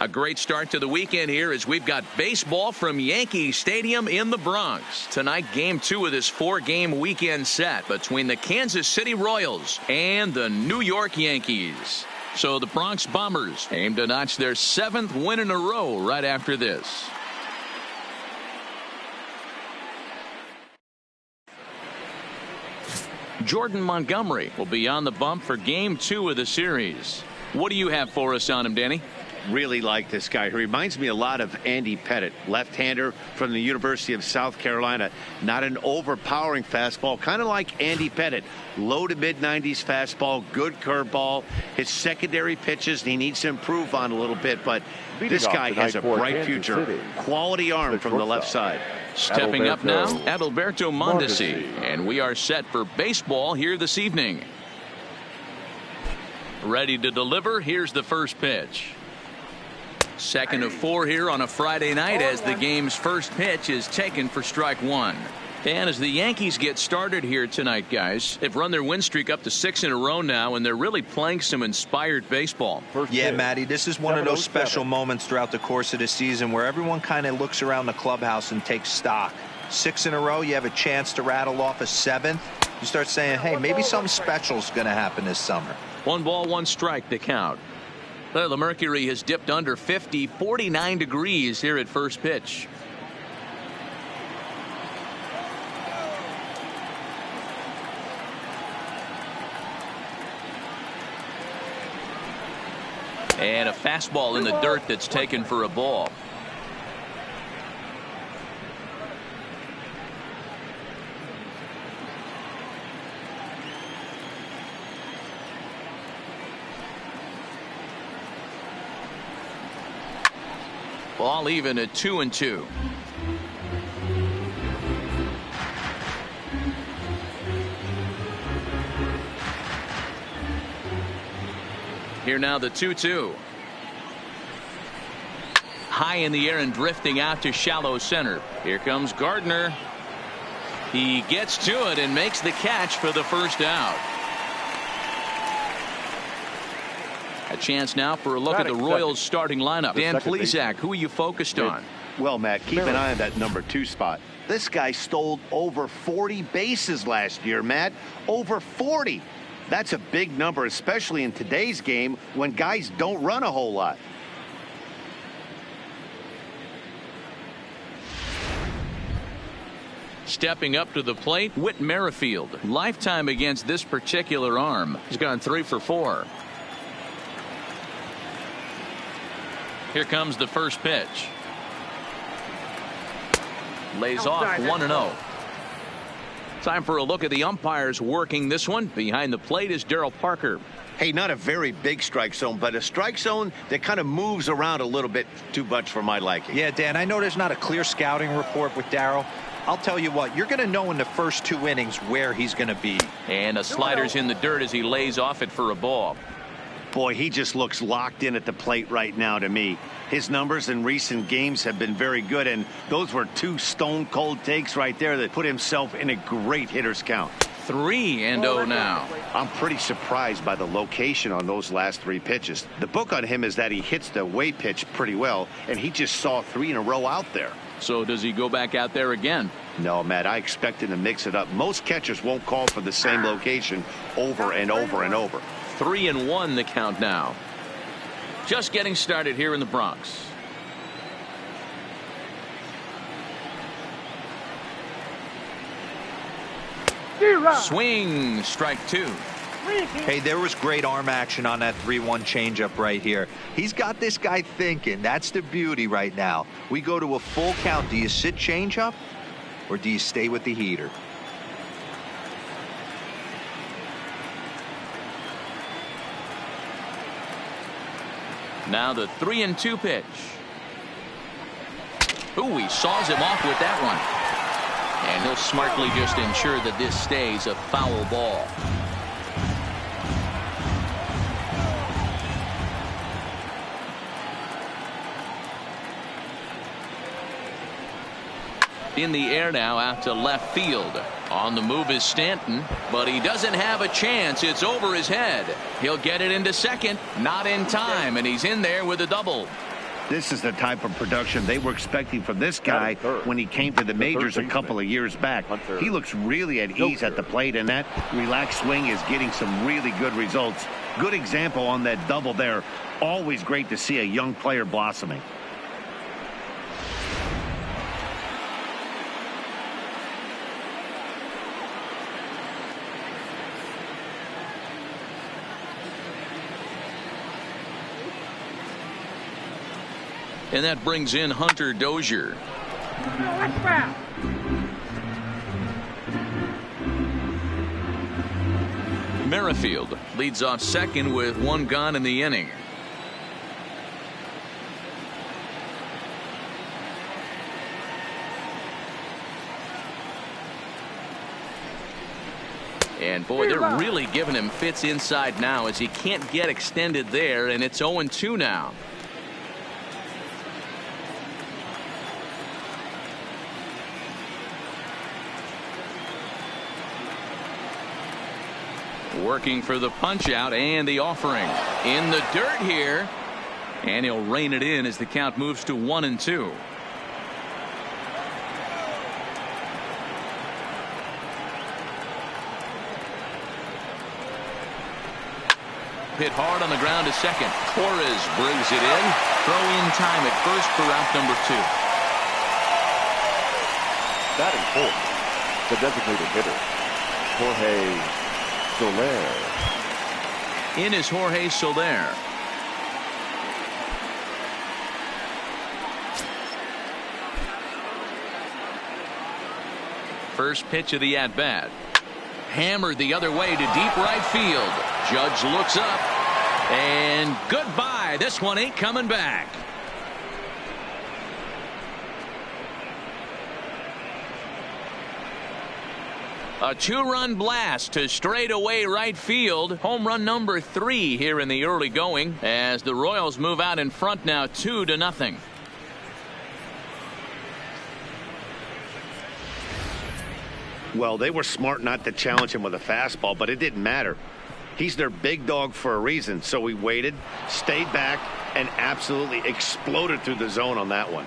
A great start to the weekend here as we've got baseball from Yankee Stadium in the Bronx. Tonight, game 2 of this 4-game weekend set between the Kansas City Royals and the New York Yankees. So the Bronx Bombers aim to notch their 7th win in a row right after this. Jordan Montgomery will be on the bump for game 2 of the series. What do you have for us on him, Danny? Really like this guy. He reminds me a lot of Andy Pettit, left-hander from the University of South Carolina. Not an overpowering fastball, kind of like Andy Pettit. Low to mid-90s fastball, good curveball. His secondary pitches he needs to improve on a little bit, but this guy has a bright future. Quality arm from the left side. Stepping up now, Adalberto Mondesi, and we are set for baseball here this evening. Ready to deliver. Here's the first pitch. Second of 4 here on a Friday night as the game's first pitch is taken for strike 1. And as the Yankees get started here tonight, guys, they've run their win streak up to 6 in a row now, and they're really playing some inspired baseball. Yeah, Matty, this is one of those special moments throughout the course of the season where everyone kind of looks around the clubhouse and takes stock. 6 in a row, you have a chance to rattle off a 7th. You start saying, hey, maybe something special is going to happen this summer. 1 ball, 1 strike to count. The mercury has dipped under 50, 49 degrees here at first pitch. And a fastball in the dirt that's taken for a ball. Ball even at 2-2. Here now the 2-2. High in the air and drifting out to shallow center. Here comes Gardner. He gets to it and makes the catch for the first out. A chance now for a look at the Royals starting lineup. Dan Plesac, who are you focused on? Well, Matt, keep an eye on that number 2 spot. This guy stole over 40 bases last year, Matt. Over 40. That's a big number, especially in today's game when guys don't run a whole lot. Stepping up to the plate, Whit Merrifield. Lifetime against this particular arm. He's gone 3 for 4. Here comes the first pitch. Lays off 1-0. Time for a look at the umpires working this one. Behind the plate is Darryl Parker. Hey, not a very big strike zone, but a strike zone that kind of moves around a little bit too much for my liking. Yeah, Dan, I know there's not a clear scouting report with Darryl. I'll tell you what, you're going to know in the first 2 innings where he's going to be. And a slider's in the dirt as he lays off it for a ball. Boy, he just looks locked in at the plate right now to me. His numbers in recent games have been very good, and those were 2 stone-cold takes right there that put himself in a great hitter's count. 3-0 now. I'm pretty surprised by the location on those last 3 pitches. The book on him is that he hits the away pitch pretty well, and he just saw 3 in a row out there. So does he go back out there again? No, Matt, I expect him to mix it up. Most catchers won't call for the same location over and over and over. 3-1 the count now. Just getting started here in the Bronx. Swing, strike 2. Hey, there was great arm action on that 3-1 changeup right here. He's got this guy thinking. That's the beauty right now. We go to a full count. Do you sit changeup or do you stay with the heater? Now the 3-2 pitch. Ooh, he saws him off with that one. And he'll smartly just ensure that this stays a foul ball. In the air now out to left field. On the move is Stanton, but he doesn't have a chance. It's over his head. He'll get it into second. Not in time, and he's in there with a double. This is the type of production they were expecting from this guy when he came to the majors a couple of years back. He looks really at ease at the plate, and that relaxed swing is getting some really good results. Good example on that double there. Always great to see a young player blossoming. And that brings in Hunter Dozier. Merrifield leads off second with one gone in the inning. And boy, they're really giving him fits inside now as he can't get extended there, and it's 0-2 now. Working for the punch out and the offering in the dirt here, and he'll rein it in as the count moves to 1-2. Hit hard on the ground to second. Torres brings it in. Throw in time at first for out number 2. Batting fourth, the designated hitter, Jorge Soler. In is Jorge Soler. First pitch of the at-bat. Hammered the other way to deep right field. Judge looks up, and goodbye. This one ain't coming back. A 2-run blast to straightaway right field. Home run number 3 here in the early going as the Royals move out in front now 2-0. Well, they were smart not to challenge him with a fastball, but it didn't matter. He's their big dog for a reason, so he waited, stayed back, and absolutely exploded through the zone on that one.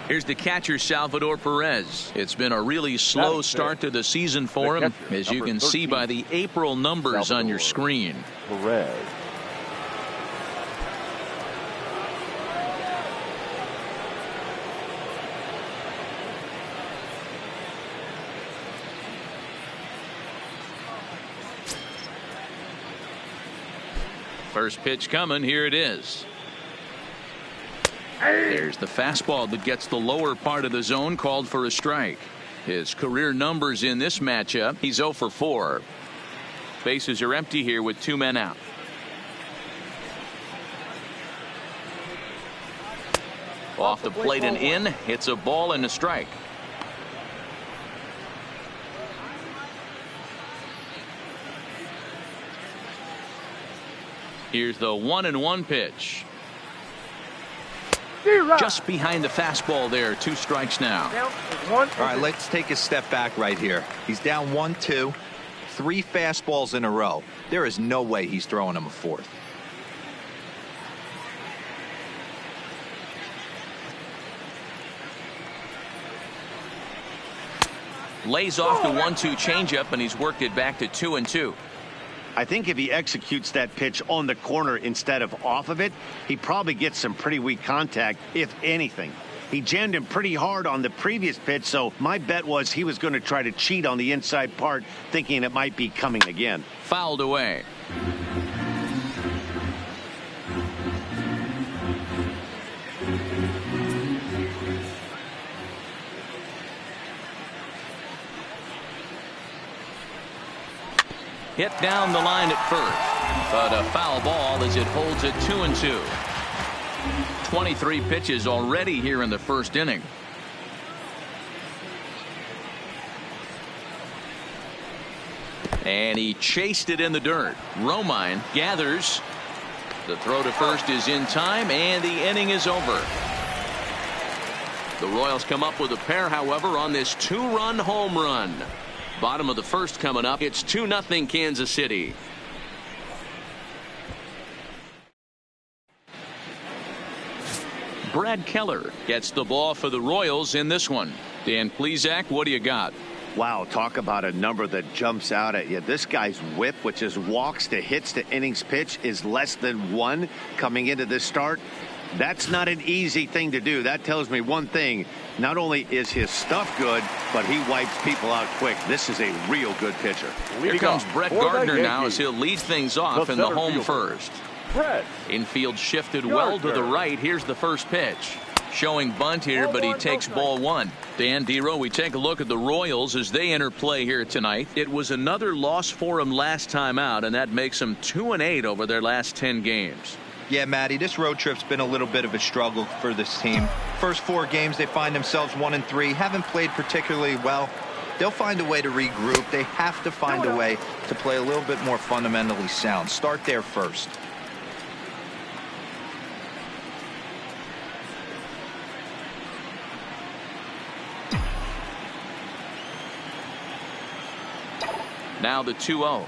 Here's the catcher, Salvador Perez. It's been a really slow start to the season for him, as you can see by the April numbers on your screen. Perez. First pitch coming. Here it is. There's the fastball that gets the lower part of the zone, called for a strike. His career numbers in this matchup, he's 0 for 4. Bases are empty here with 2 men out. Off the plate and in. It's a ball and a strike. Here's the 1-1 pitch. Just behind the fastball there. 2 strikes now. All right, let's take a step back right here. He's down 1-2, 3 fastballs in a row. There is no way he's throwing him a 4th. – Lays off the 1-2 changeup, and he's worked it back to 2-2. I think if he executes that pitch on the corner instead of off of it, he probably gets some pretty weak contact, if anything. He jammed him pretty hard on the previous pitch, so my bet was he was going to try to cheat on the inside part, thinking it might be coming again. Fouled away. Hit down the line at first, but a foul ball as it holds it 2-2. 23 pitches already here in the first inning. And he chased it in the dirt. Romine gathers. The throw to first is in time, and the inning is over. The Royals come up with a pair, however, on this 2-run home run. Bottom of the first coming up. It's 2-0 Kansas City. Brad Keller gets the ball for the Royals in this one. Dan Plesac, what do you got? Wow, talk about a number that jumps out at you. This guy's whip, which is walks to hits to innings pitch, is less than 1 coming into this start. That's not an easy thing to do. That tells me one thing. Not only is his stuff good, but he wipes people out quick. This is a real good pitcher. Here comes Brett Gardner now as he'll lead things off in the home first. Infield shifted well to the right. Here's the first pitch. Showing bunt here, but he takes ball 1. Dan Dero, we take a look at the Royals as they enter play here tonight. It was another loss for them last time out, and that makes them 2-8 over their last 10 games. Yeah, Matty, this road trip's been a little bit of a struggle for this team. First 4 games, they find themselves 1-3. Haven't played particularly well. They'll find a way to regroup. They have to find a way to play a little bit more fundamentally sound. Start there first. Now the 2-0.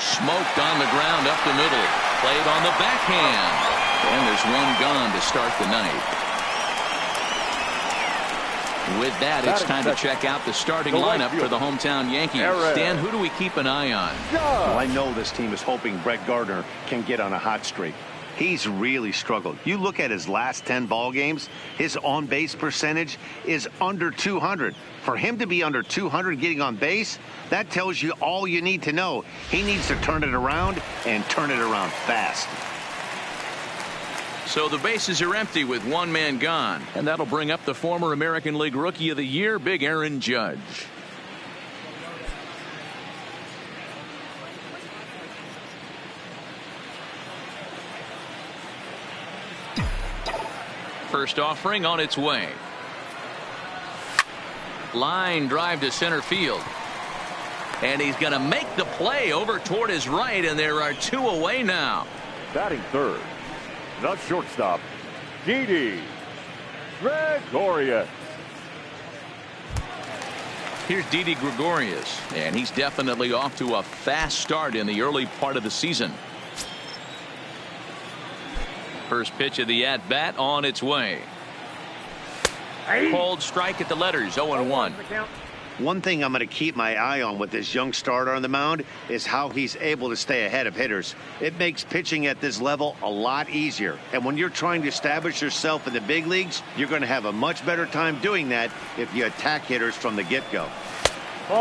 Smoked on the ground up the middle. Played on the backhand. And there's one gone to start the night. With that, it's time to check out the starting lineup for the hometown Yankees. Dan, who do we keep an eye on? Well, I know this team is hoping Brett Gardner can get on a hot streak. He's really struggled. You look at his last 10 ball games, his on-base percentage is under 200. For him to be under 200 getting on base, that tells you all you need to know. He needs to turn it around and turn it around fast. So the bases are empty with one man gone, and that'll bring up the former American League Rookie of the Year, Big Aaron Judge. First offering on its way. Line drive to center field. And he's going to make the play over toward his right, and there are 2 away now. Batting third, the shortstop, Didi Gregorius. Here's Didi Gregorius, and he's definitely off to a fast start in the early part of the season. First pitch of the at-bat on its way. Cold strike at the letters, 0-1. One thing I'm going to keep my eye on with this young starter on the mound is how he's able to stay ahead of hitters. It makes pitching at this level a lot easier. And when you're trying to establish yourself in the big leagues, you're going to have a much better time doing that if you attack hitters from the get-go.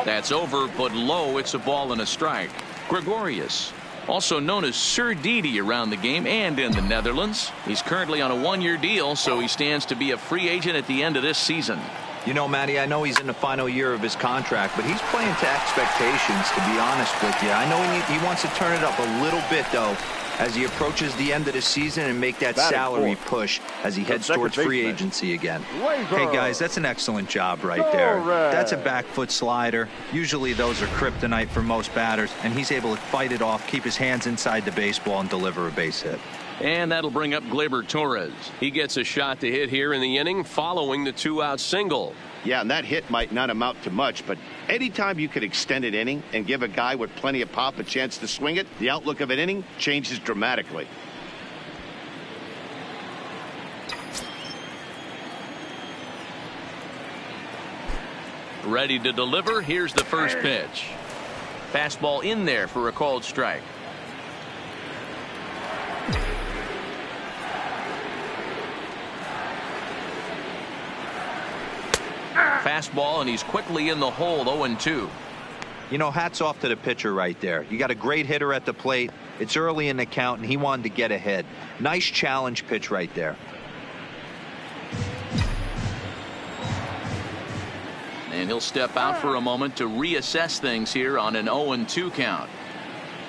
That's over, but low. It's a ball and a strike. Gregorius, also known as Sir Didi around the game and in the Netherlands. He's currently on a 1-year deal, so he stands to be a free agent at the end of this season. You know, Matty, I know he's in the final year of his contract, but he's playing to expectations, to be honest with you. I know he wants to turn it up a little bit, though, as he approaches the end of the season and make that salary push as he heads towards free agency again. Hey, guys, that's an excellent job right there. That's a back foot slider. Usually those are kryptonite for most batters, and he's able to fight it off, keep his hands inside the baseball, and deliver a base hit. And that'll bring up Gleyber Torres. He gets a shot to hit here in the inning following the 2-out single. Yeah, and that hit might not amount to much, but anytime you could extend an inning and give a guy with plenty of pop a chance to swing it, the outlook of an inning changes dramatically. Ready to deliver. Here's the first pitch. Fastball in there for a called strike. Fastball, and he's quickly in the hole, 0-2. You know, hats off to the pitcher right there. You got a great hitter at the plate. It's early in the count, and he wanted to get ahead. Nice challenge pitch right there. And he'll step out for a moment to reassess things here on an 0-2 count.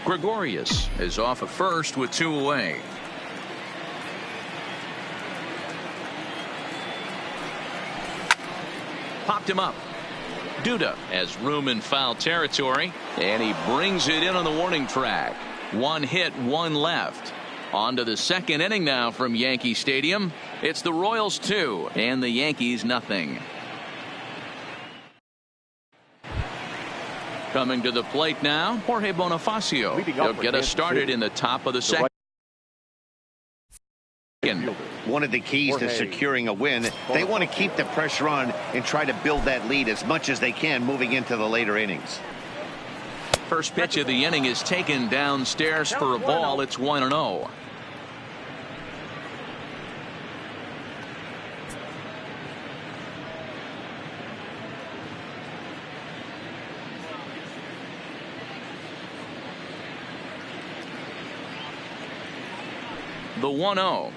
Gregorius is off at first with 2 away. Popped him up. Duda has room in foul territory, and he brings it in on the warning track. 1 hit, 1 left. On to the second inning now from Yankee Stadium. It's the Royals 2 and the Yankees nothing. Coming to the plate now, Jorge Bonifacio. He'll get us started in the top of the second. One of the keys to securing a win, they want to keep the pressure on and try to build that lead as much as they can moving into the later innings. First pitch of the inning is taken downstairs for a ball. It's 1-0. The 1-0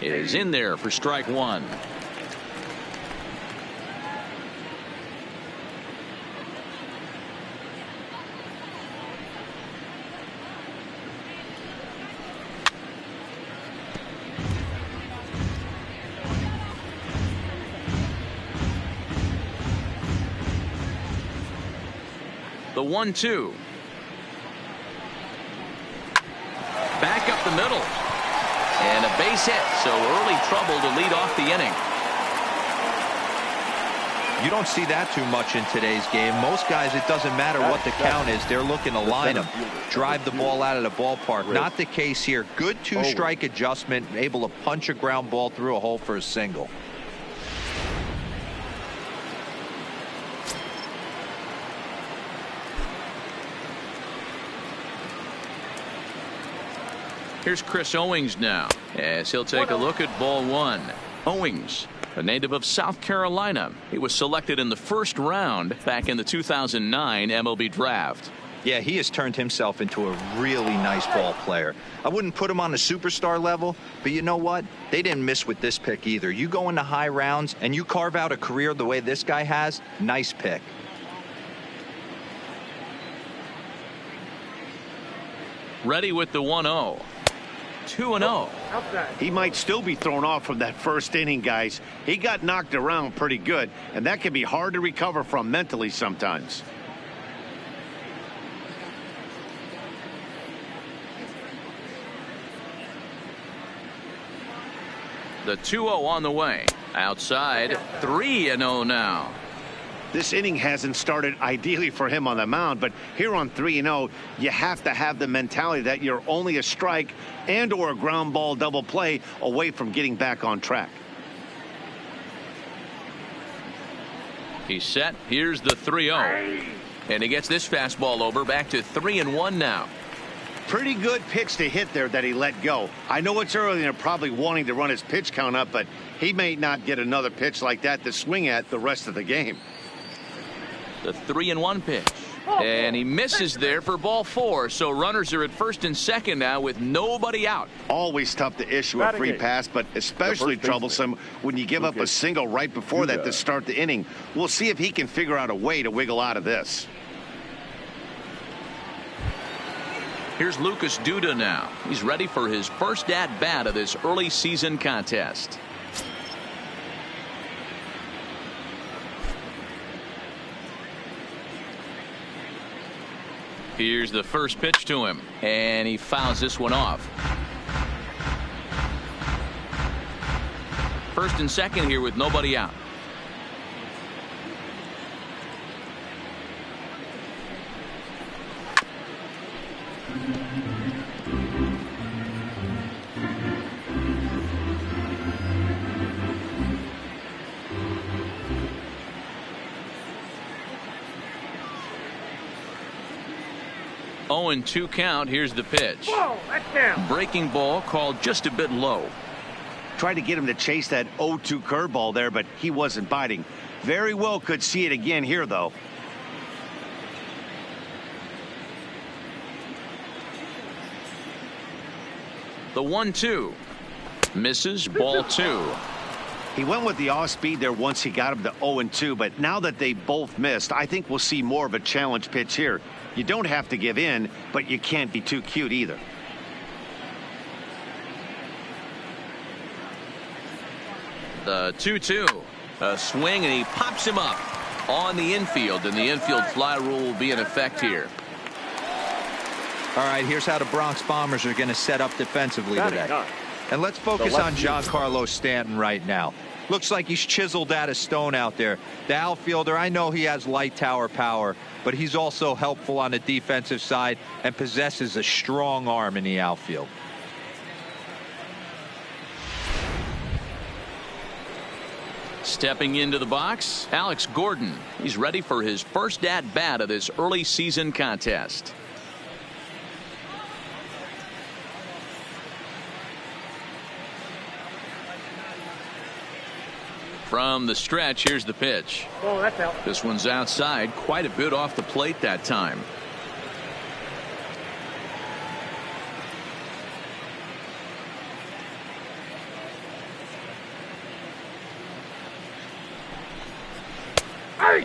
is in there for strike one. The 1-2. Back up the middle. And a base hit. So early trouble to lead off the inning. You don't see that too much in today's game. Most guys, it doesn't matter what the count is. They're looking to line them, drive the ball out of the ballpark. Not the case here. Good two-strike adjustment, able to punch a ground ball through a hole for a single. Here's Chris Owings now, as he'll take a look at ball one. Owings, a native of South Carolina. He was selected in the first round back in the 2009 MLB draft. Yeah, he has turned himself into a really nice ball player. I wouldn't put him on the superstar level, but you know what? They didn't miss with this pick either. You go into high rounds and you carve out a career the way this guy has, nice pick. Ready with the 1-0. 2-0. He might still be thrown off from that first inning, guys. He got knocked around pretty good, and that can be hard to recover from mentally sometimes. The 2-0 on the way. Outside, 3-0 now. This inning hasn't started ideally for him on the mound, but here on 3-0, you have to have the mentality that you're only a strike and or a ground ball double play away from getting back on track. He's set. Here's the 3-0. And he gets this fastball over, back to 3-1 now. Pretty good pitch to hit there that he let go. I know it's early and they're probably wanting to run his pitch count up, but he may not get another pitch like that to swing at the rest of the game. The 3-1 pitch. And he misses there for ball four. So runners are at first and second now with nobody out. Always tough to issue a free pass, but especially troublesome when you give up a single right before that to start the inning. We'll see if he can figure out a way to wiggle out of this. Here's Lucas Duda now. He's ready for his first at-bat of this early season contest. Here's the first pitch to him, and he fouls this one off. First and second here with nobody out. Oh, and 2 count. Here's the pitch. Whoa, that's down. Breaking ball called just a bit low. Tried to get him to chase that 0-2 curveball there, but he wasn't biting. Very well could see it again here, though. The 1-2 misses, ball 2. He went with the off speed there once he got him to 0-2, but now that they both missed, I think we'll see more of a challenge pitch here. You don't have to give in, but you can't be too cute either. The 2-2, a swing, and he pops him up on the infield, and the infield fly rule will be in effect here. All right, here's how the Bronx Bombers are going to set up defensively today. And let's focus on Giancarlo Stanton right now. Looks like he's chiseled out of stone out there. The outfielder, I know he has light tower power, but he's also helpful on the defensive side and possesses a strong arm in the outfield. Stepping into the box, Alex Gordon. He's ready for his first at-bat of this early season contest. From the stretch, here's the pitch. Oh, that's out. This one's outside, quite a bit off the plate that time.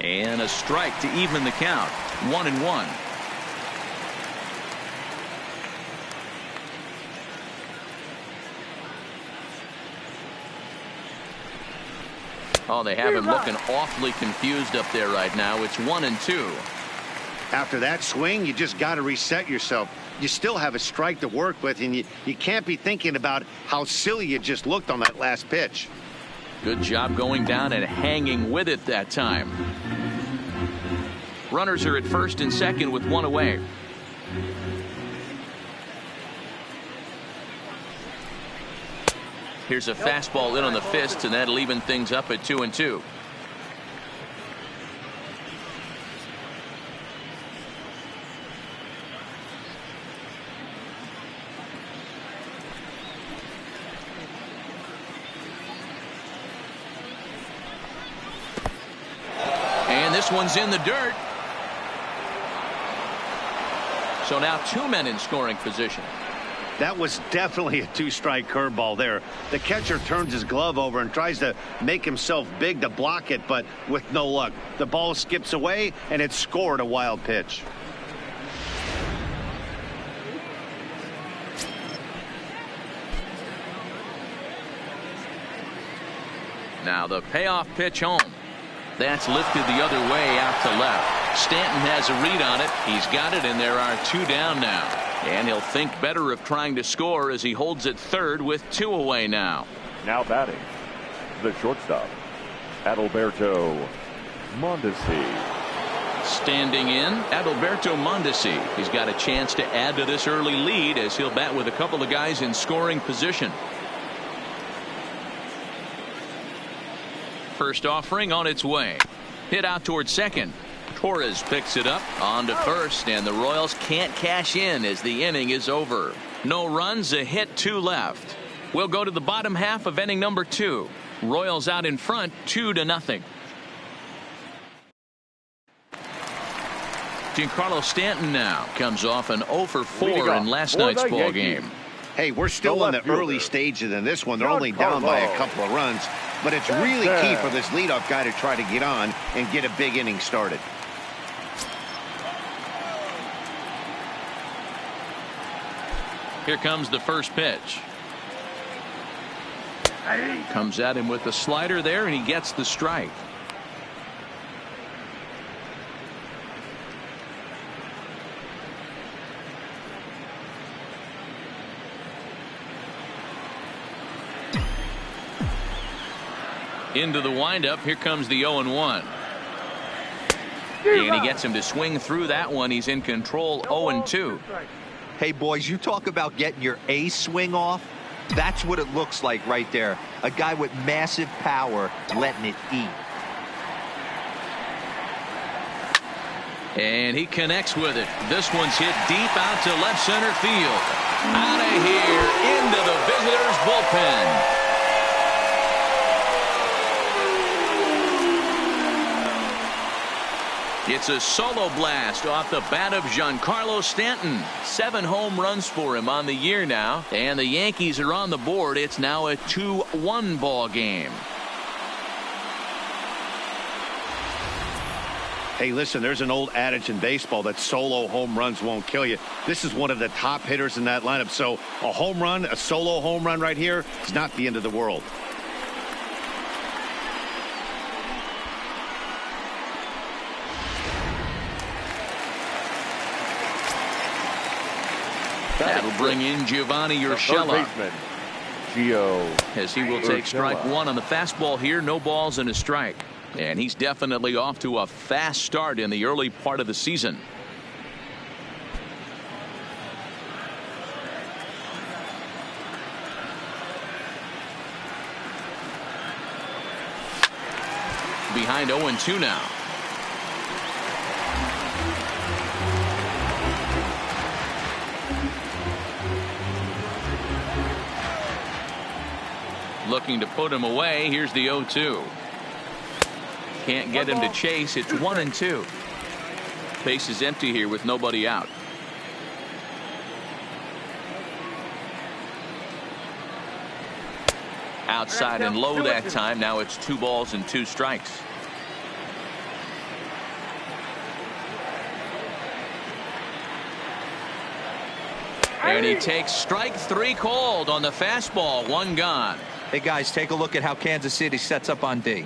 And a strike to even the count. 1-1. Oh, they have him looking awfully confused up there right now. It's 1-2. After that swing, you just got to reset yourself. You still have a strike to work with, and you can't be thinking about how silly you just looked on that last pitch. Good job going down and hanging with it that time. Runners are at first and second with one away. Here's a fastball in on the fist, and that'll even things up at 2-2. And this one's in the dirt. So now two men in scoring position. That was definitely a two-strike curveball there. The catcher turns his glove over and tries to make himself big to block it, but with no luck. The ball skips away, and it scored a wild pitch. Now the payoff pitch home. That's lifted the other way out to left. Stanton has a read on it. He's got it, and there are two down now. And he'll think better of trying to score as he holds it third with two away now. Now batting, the shortstop, Adalberto Mondesi. Standing in, Adalberto Mondesi. He's got a chance to add to this early lead as he'll bat with a couple of guys in scoring position. First offering on its way. Hit out towards second. Torres picks it up on to first, and the Royals can't cash in as the inning is over. No runs, a hit, two left. We'll go to the bottom half of inning number 2. Royals out in front 2-0. Giancarlo Stanton now comes off an 0 for 4 in last night's ball game. Hey, we're still in the early stages in this one. They're only down by a couple of runs, but it's really key for this leadoff guy to try to get on and get a big inning started. Here comes the first pitch. Comes at him with the slider there, and he gets the strike. Into the windup. Here comes the 0-1. And he gets him to swing through that one. He's in control. 0-2. Hey, boys, you talk about getting your A swing off. That's what it looks like right there. A guy with massive power letting it eat. And he connects with it. This one's hit deep out to left center field. Out of here into the visitors' bullpen. It's a solo blast off the bat of Giancarlo Stanton. 7 home runs for him on the year now, and the Yankees are on the board. It's now a 2-1 ball game. Hey, listen, there's an old adage in baseball that solo home runs won't kill you. This is one of the top hitters in that lineup, so a home run, a solo home run right here is not the end of the world. That'll bring in Giovanni Urshela as he will take strike 1 on the fastball here. No balls and a strike. And he's definitely off to a fast start in the early part of the season. behind 0-2 now. Looking to put him away. Here's the 0-2. Can't get him to chase. It's 1-2. Base is empty here with nobody out. Outside and low that time. Now it's 2 balls and 2 strikes. And he takes strike 3 called on the fastball. 1 gone. Hey guys, take a look at how Kansas City sets up on D.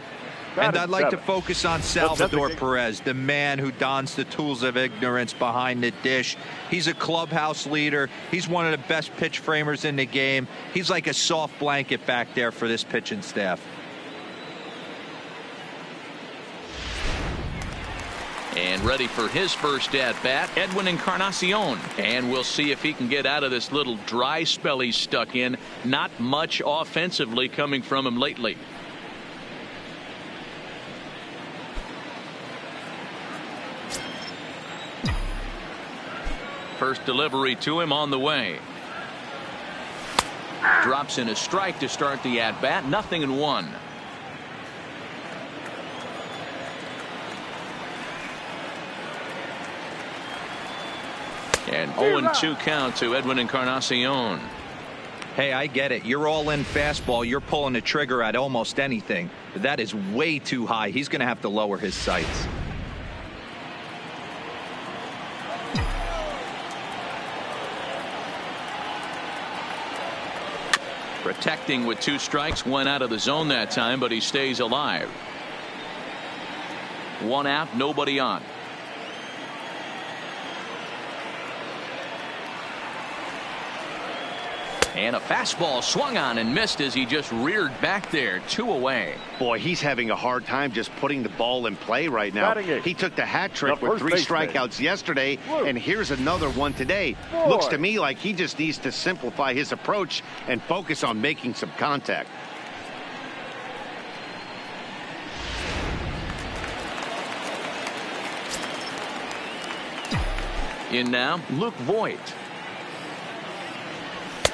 And I'd like to focus on Salvador Perez, the man who dons the tools of ignorance behind the dish. He's a clubhouse leader. He's one of the best pitch framers in the game. He's like a soft blanket back there for this pitching staff. And ready for his first at-bat, Edwin Encarnacion. And we'll see if he can get out of this little dry spell he's stuck in. Not much offensively coming from him lately. First delivery to him on the way. Drops in a strike to start the at-bat. 0-1. And 0-2 count to Edwin Encarnacion. Hey, I get it. You're all in fastball. You're pulling the trigger at almost anything. But that is way too high. He's going to have to lower his sights. Protecting with 2 strikes. 1 out of the zone that time, but he stays alive. 1 out, nobody on. And a fastball swung on and missed as he just reared back there. 2 away. Boy, he's having a hard time just putting the ball in play right now. He took the hat trick with 3 strikeouts yesterday, and here's another one today. Looks to me like he just needs to simplify his approach and focus on making some contact. In now, Luke Voigt.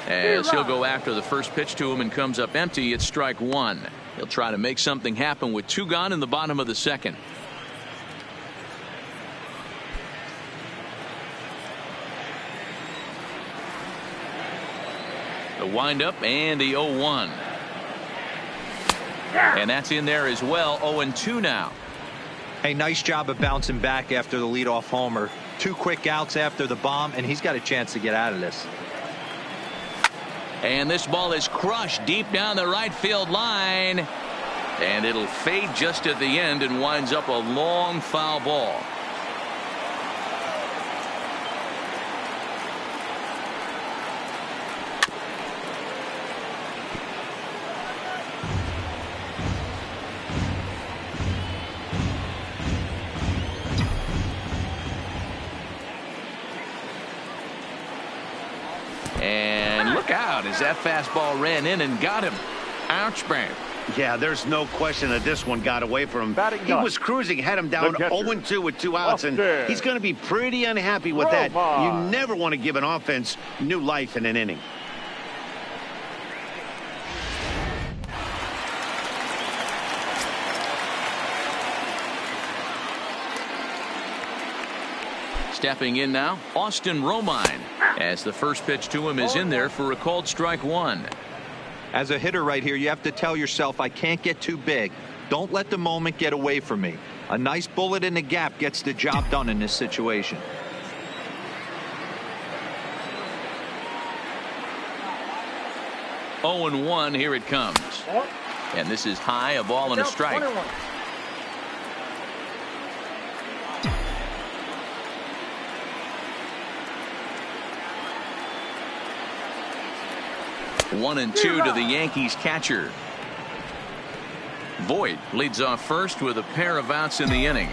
As he'll go after the first pitch to him and comes up empty. It's strike 1. He'll try to make something happen with 2 gone in the bottom of the 2nd. The windup and the 0-1. And that's in there as well. 0-2 now. Hey, nice job of bouncing back after the leadoff homer. 2 quick outs after the bomb, and he's got a chance to get out of this. And this ball is crushed deep down the right field line. And it'll fade just at the end and winds up a long foul ball. And look out as that fastball ran in and got him. Ouch, Brad. Yeah, there's no question that this one got away from him. He was cruising, had him down 0-2 with 2 outs, and he's going to be pretty unhappy with that. You never want to give an offense new life in an inning. Stepping in now, Austin Romine, as the first pitch to him is in there for a called strike 1. As a hitter right here, you have to tell yourself, I can't get too big. Don't let the moment get away from me. A nice bullet in the gap gets the job done in this situation. Oh and 1, here it comes. And this is high, a ball and a strike. 1-2 to the Yankees catcher. Voigt leads off first with a pair of outs in the inning.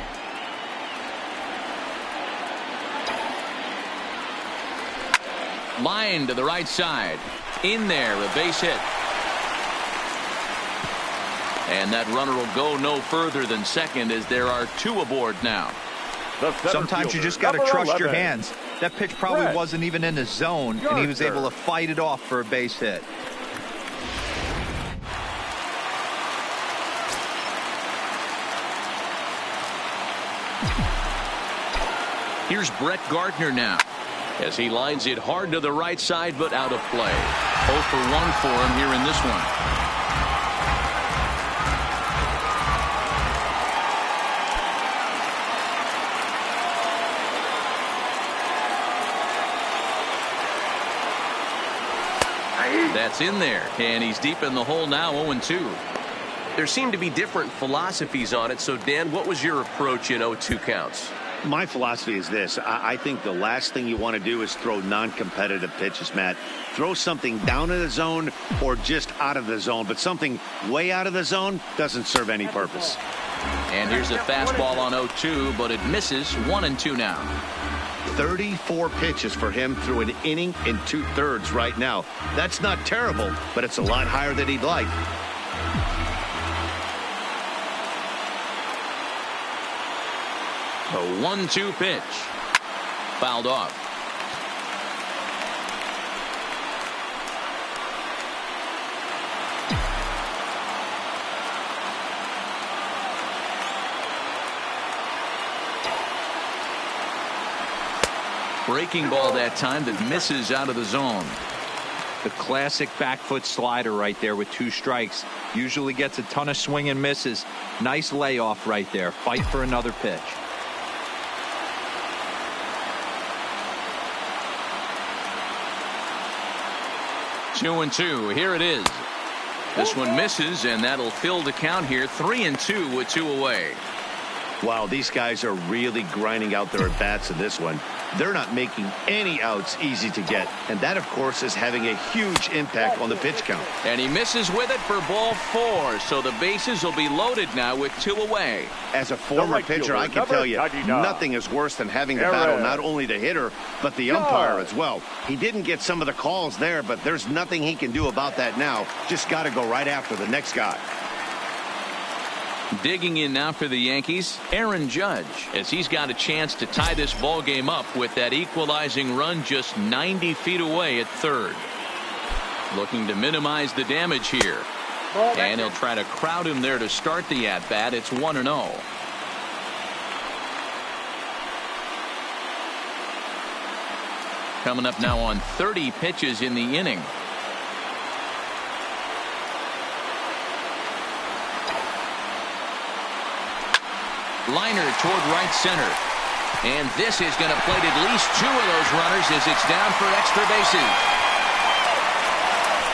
Line to the right side. In there, a base hit. And that runner will go no further than second as there are 2 aboard now. Sometimes you just got to trust your 11. hands. That pitch probably wasn't even in the zone, and he was able to fight it off for a base hit. Here's Brett Gardner now as he lines it hard to the right side, but out of play. 0 for 1 for him here in this one. That's in there, and he's deep in the hole now, 0-2. There seem to be different philosophies on it. So, Dan, what was your approach in 0-2 counts? My philosophy is this. I think the last thing you want to do is throw non-competitive pitches, Matt. Throw something down in the zone or just out of the zone, but something way out of the zone doesn't serve any purpose. And here's a fastball on 0-2, but it misses. 1-2 now. 34 pitches for him through an inning and 2/3 right now. That's not terrible, but it's a lot higher than he'd like. A 1-2 pitch. Fouled off. Breaking ball that time that misses out of the zone. The classic back foot slider right there with 2 strikes. Usually gets a ton of swing and misses. Nice layoff right there. Fight for another pitch. Two and two. Here it is. This one misses, and that'll fill the count here. 3-2 with 2 away. Wow, these guys are really grinding out their at-bats in this one. They're not making any outs easy to get, and that, of course, is having a huge impact on the pitch count. And he misses with it for ball 4, so the bases will be loaded now with 2 away. As a former pitcher, I can tell you, nothing is worse than having to battle not only the hitter, but the umpire as well. He didn't get some of the calls there, but there's nothing he can do about that now. Just got to go right after the next guy. Digging in now for the Yankees, Aaron Judge, as he's got a chance to tie this ball game up with that equalizing run just 90 feet away at third. Looking to minimize the damage here. And he'll try to crowd him there to start the at-bat. It's 1-0. Coming up now on 30 pitches in the inning. Liner toward right center. And this is going to plate at least 2 of those runners as it's down for extra bases.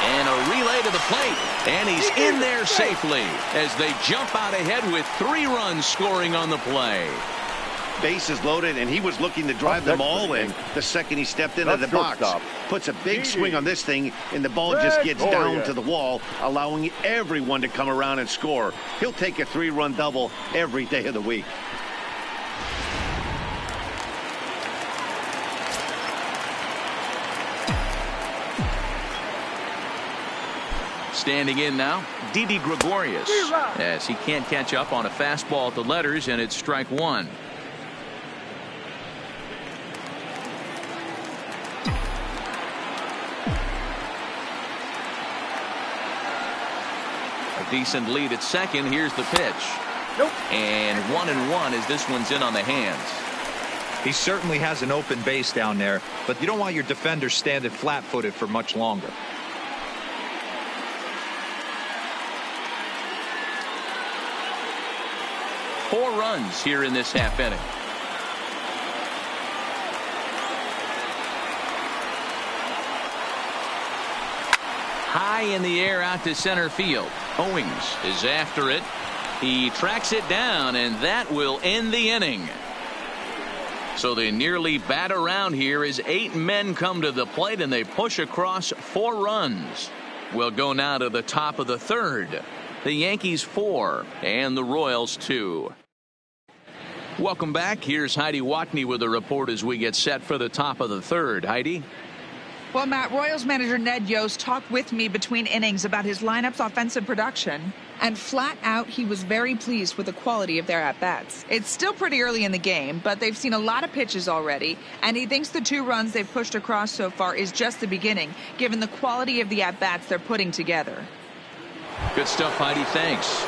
And a relay to the plate. And he's in there safely as they jump out ahead with 3 runs scoring on the play. Bases loaded, and he was looking to drive them all in the second he stepped into the box. Puts a big swing on this thing, and the ball just gets down to the wall, allowing everyone to come around and score. He'll take a 3-run double every day of the week. Standing in now, Didi Gregorius, as he can't catch up on a fastball at the letters, and it's strike 1. Decent lead at second. Here's the pitch. And 1-1 as this one's in on the hands. He certainly has an open base down there, but you don't want your defender standing flat-footed for much longer. Four runs here in this half inning. High in the air out to center field. Owings is after it. He tracks it down, and that will end the inning. So they nearly bat around here as 8 men come to the plate, and they push across 4 runs. We'll go now to the top of the third. The Yankees 4 and the Royals 2. Welcome back. Here's Heidi Watney with a report as we get set for the top of the third. Heidi? Well, Matt, Royals manager Ned Yost talked with me between innings about his lineup's offensive production, and flat out, he was very pleased with the quality of their at-bats. It's still pretty early in the game, but they've seen a lot of pitches already, and he thinks the 2 runs they've pushed across so far is just the beginning, given the quality of the at-bats they're putting together. Good stuff, Heidi. Thanks.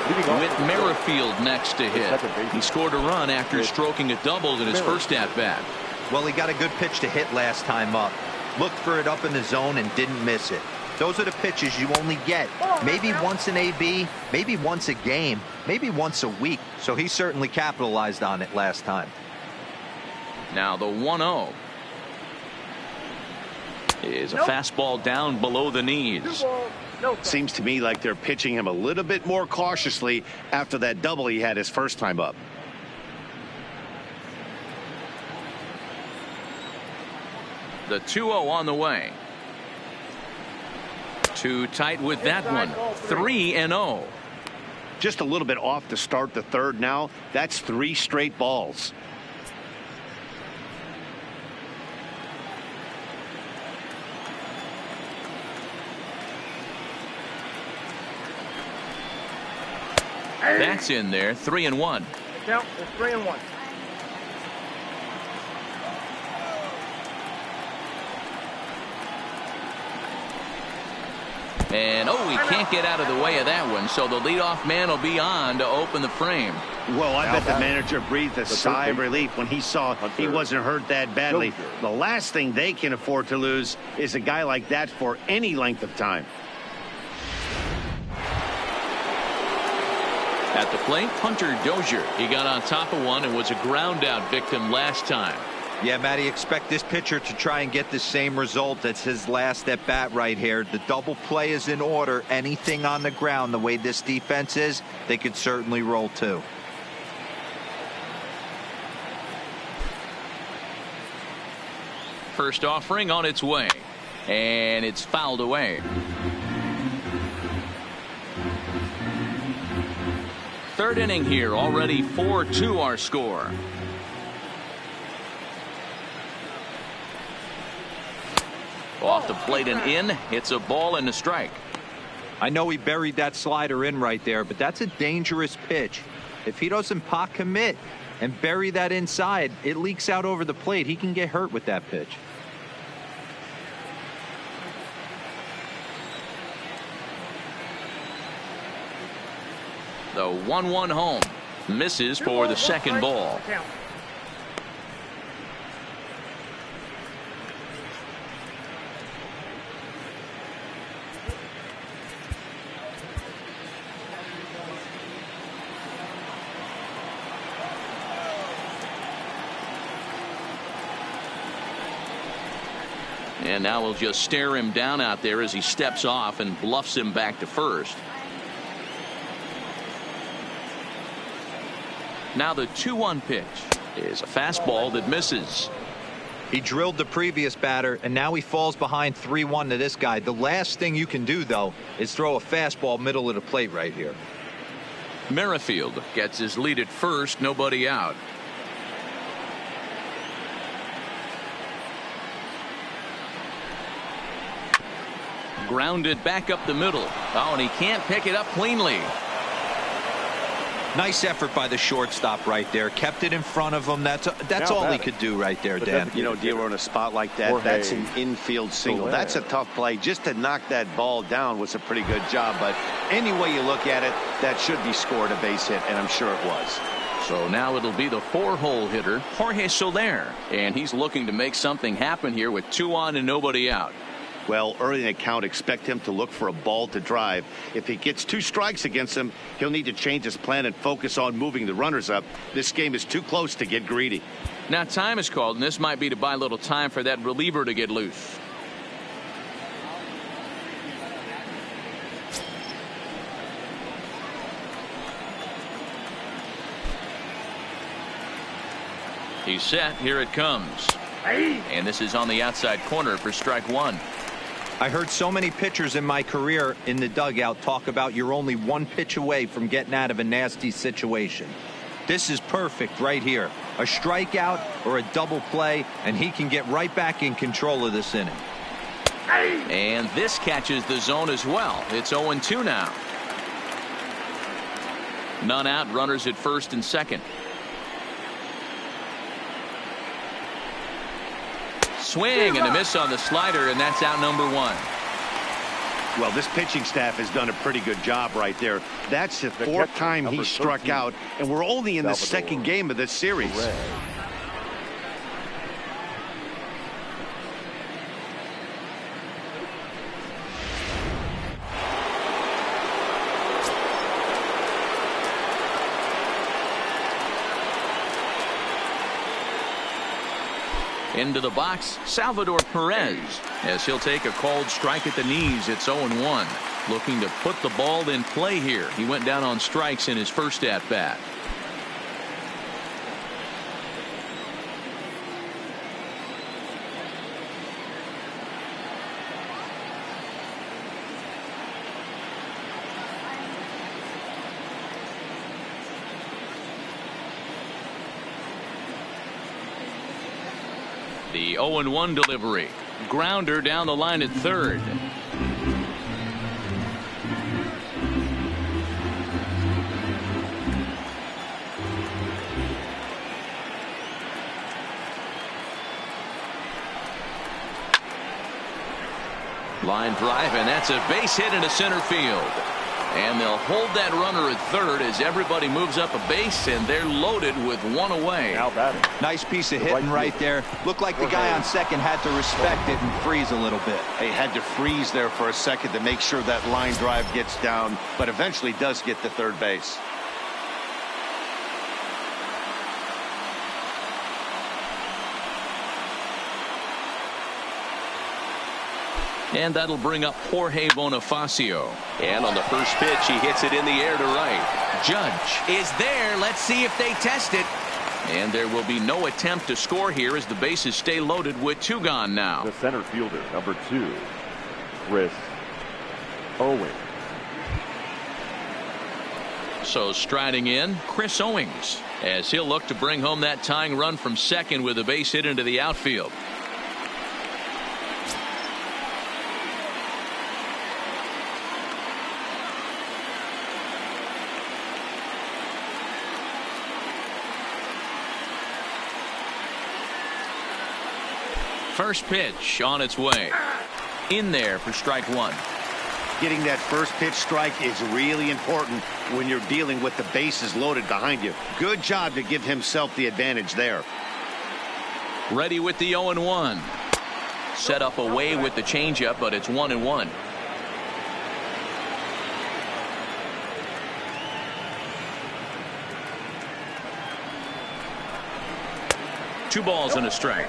Whit Merrifield next to hit. He scored a run after stroking a double in his first at-bat. Well, he got a good pitch to hit last time up. Looked for it up in the zone and didn't miss it. Those are the pitches you only get maybe once in AB, maybe once a game, maybe once a week. So he certainly capitalized on it last time. Now the 1-0 is a fastball down below the knees. Seems to me like they're pitching him a little bit more cautiously after that double he had his first time up. The 2-0 on the way. Too tight with that one. 3-0. Just a little bit off to start the third now. That's 3 straight balls. That's in there. 3-1. Count. It's 3-1. And, he can't get out of the way of that one, so the leadoff man will be on to open the frame. Well, I bet the manager breathed a sigh of relief when he saw he wasn't hurt that badly. The last thing they can afford to lose is a guy like that for any length of time. At the plate, Hunter Dozier. He got on top of one and was a ground out victim last time. Yeah, Matty, expect this pitcher to try and get the same result. That's his last at bat right here. The double play is in order. Anything on the ground, the way this defense is, they could certainly roll too. First offering on its way, and it's fouled away. Third inning here, already 4-2 our score. Off the plate and in. It's a ball and a strike. I know he buried that slider in right there, but that's a dangerous pitch. If he doesn't pot commit and bury that inside, it leaks out over the plate. He can get hurt with that pitch. The 1-1 home. Misses for the second ball. And now we'll just stare him down out there as he steps off and bluffs him back to first. Now the 2-1 pitch is a fastball that misses. He drilled the previous batter, and now he falls behind 3-1 to this guy. The last thing you can do, though, is throw a fastball middle of the plate right here. Merrifield gets his lead at first, nobody out. Grounded back up the middle. Oh, and he can't pick it up cleanly. Nice effort by the shortstop right there. Kept it in front of him. That's all he could do right there, Dan. You know, dealer in a spot like that, that's an infield single. That's a tough play. Just to knock that ball down was a pretty good job. But any way you look at it, that should be scored a base hit, and I'm sure it was. So now it'll be the 4-hole hitter, Jorge Soler. And he's looking to make something happen here with 2 on and nobody out. Well, early in the count, expect him to look for a ball to drive. If he gets 2 strikes against him, he'll need to change his plan and focus on moving the runners up. This game is too close to get greedy. Now time is called, and this might be to buy a little time for that reliever to get loose. He's set. Here it comes. And this is on the outside corner for strike 1. I heard so many pitchers in my career in the dugout talk about you're only 1 pitch away from getting out of a nasty situation. This is perfect right here. A strikeout or a double play, and he can get right back in control of this inning. And this catches the zone as well. It's 0-2 now. None out, runners at first and second. Swing and a miss on the slider, and that's out number one. Well, this pitching staff has done a pretty good job right there. That's the fourth time he struck out, and we're only in the second game of this series. Into the box, Salvador Perez, as he'll take a called strike at the knees. It's 0-1. Looking to put the ball in play here. He went down on strikes in his first at bat. The 0-1 delivery. Grounder down the line at third. Line drive, and that's a base hit into center field. And they'll hold that runner at third as everybody moves up a base, and they're loaded with one away. Now batting. Nice piece of hitting right there. Looked like the guy on second had to respect it and freeze a little bit. He had to freeze there for a second to make sure that line drive gets down, but eventually does get to third base. And that'll bring up Jorge Bonifacio. And on the first pitch, he hits it in the air to right. Judge is there. Let's see if they test it. And there will be no attempt to score here as the bases stay loaded with two gone now. The center fielder, number 2, Chris Owings. So striding in, Chris Owings, as he'll look to bring home that tying run from second with a base hit into the outfield. First pitch on its way. In there for strike one. Getting that first pitch strike is really important when you're dealing with the bases loaded behind you. Good job to give himself the advantage there. Ready with the 0-1. Set up away with the changeup, but it's 1-1. Two balls and a strike.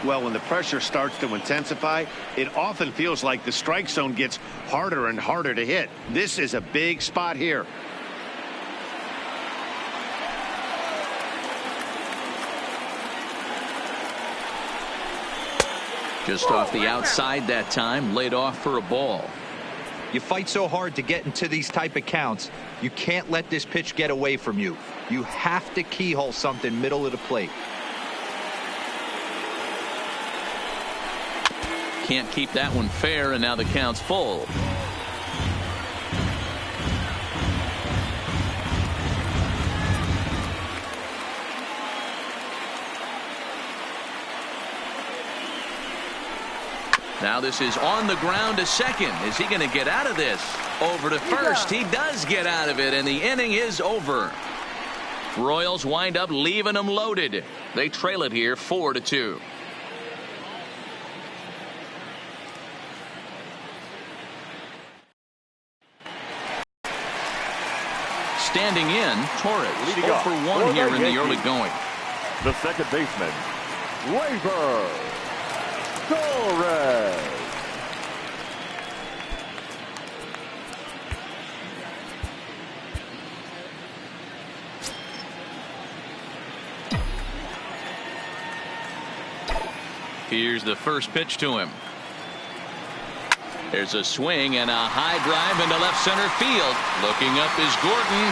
Well, when the pressure starts to intensify, it often feels like the strike zone gets harder and harder to hit. This is a big spot here. Just off the outside that time, laid off for a ball. You fight so hard to get into these type of counts. You can't let this pitch get away from you. You have to keyhole something middle of the plate. Can't keep that one fair, and now the count's full. Now this is on the ground to second. Is he going to get out of this? Over to first. He does get out of it, and the inning is over. Royals wind up leaving them loaded. They trail it here 4-2. Standing in, Torres, 0 for 1 here in the early going. The second baseman, Gleyber Torres. Here's the first pitch to him. There's a swing and a high drive into left center field. Looking up is Gordon.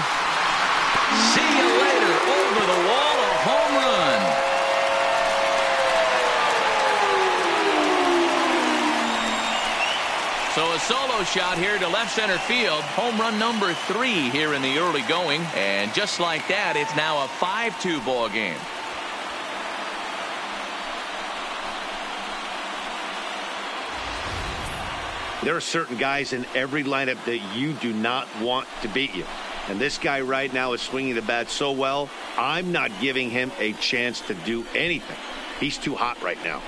See you later. Over the wall, a home run. solo shot here to left center field. Home run number 3 here in the early going. And just like that, it's now a 5-2 ball game. There are certain guys in every lineup that you do not want to beat you. And this guy right now is swinging the bat so well, I'm not giving him a chance to do anything. He's too hot right now.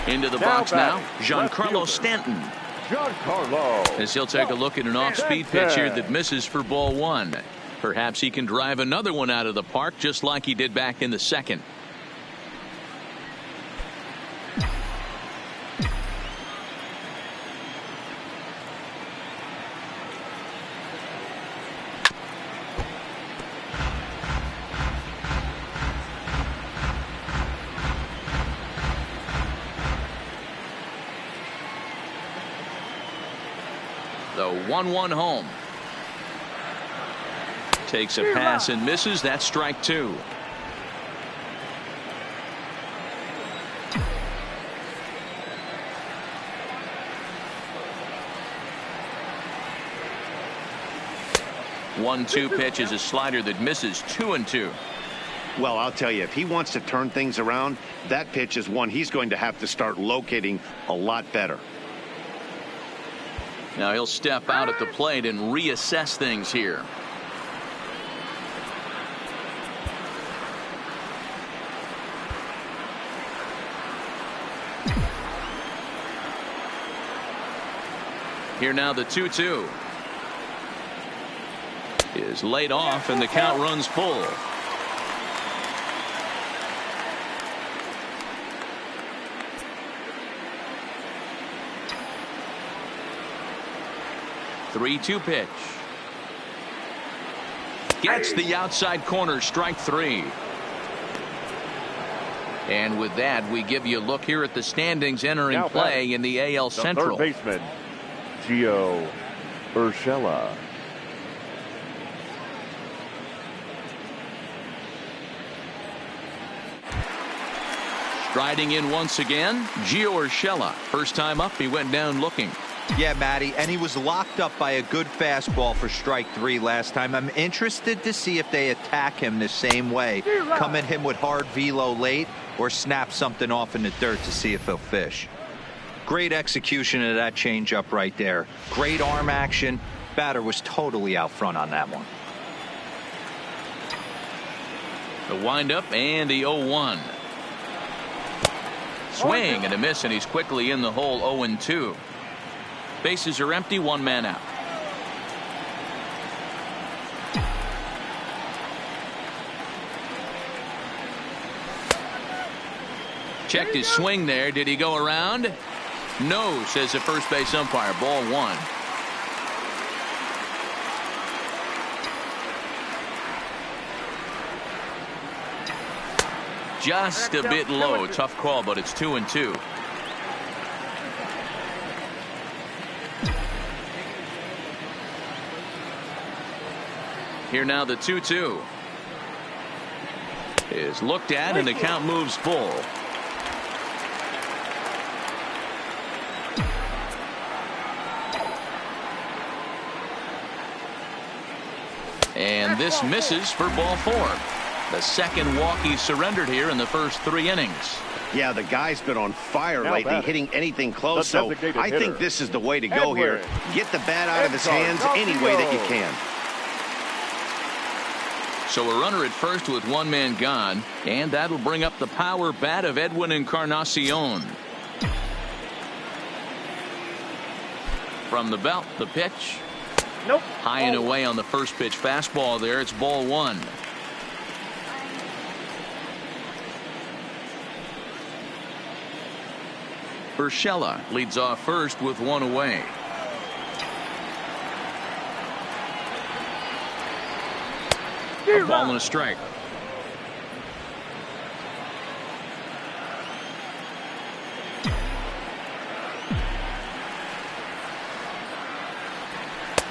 Into the box now, Giancarlo Stanton. As he'll take a look at an off-speed pitch here that misses for ball 1. Perhaps he can drive another one out of the park just like he did back in the second. The 1-1 home. Takes a pass and misses. That's strike 2. One-two pitch is a slider that misses. 2-2. Well, I'll tell you, if he wants to turn things around, that pitch is one he's going to have to start locating a lot better. Now he'll step out at the plate and reassess things here. Here now the 2-2 is laid off and the count runs full. Three-two pitch. Gets the outside corner, strike 3. And with that, we give you a look here at the standings entering play in the AL Central. Third baseman, Gio Urshela. Striding in once again, Gio Urshela. First time up, he went down looking. Yeah, Matty, and he was locked up by a good fastball for strike 3 last time. I'm interested to see if they attack him the same way. Come at him with hard velo late or snap something off in the dirt to see if he'll fish. Great execution of that changeup right there. Great arm action. Batter was totally out front on that one. The windup and the 0-1. Swing and a miss, and he's quickly in the hole. 0-2. Bases are empty, one man out. Checked his swing there. Did he go around? No, says the first base umpire. Ball 1. Just a bit low. Tough call, but it's 2-2. Here now the 2-2 is looked at and the count moves full. And this misses for ball 4. The second walk he surrendered here in the first 3 innings. Yeah, the guy's been on fire lately, hitting anything close. So I think this is the way to go here. Get the bat out of his hands any way that you can. So a runner at first with one man gone, and that'll bring up the power bat of Edwin Encarnacion. From the belt, the pitch. Nope. High and away on the first pitch fastball there. It's ball 1. Urshela leads off first with 1 away. A ball and a strike.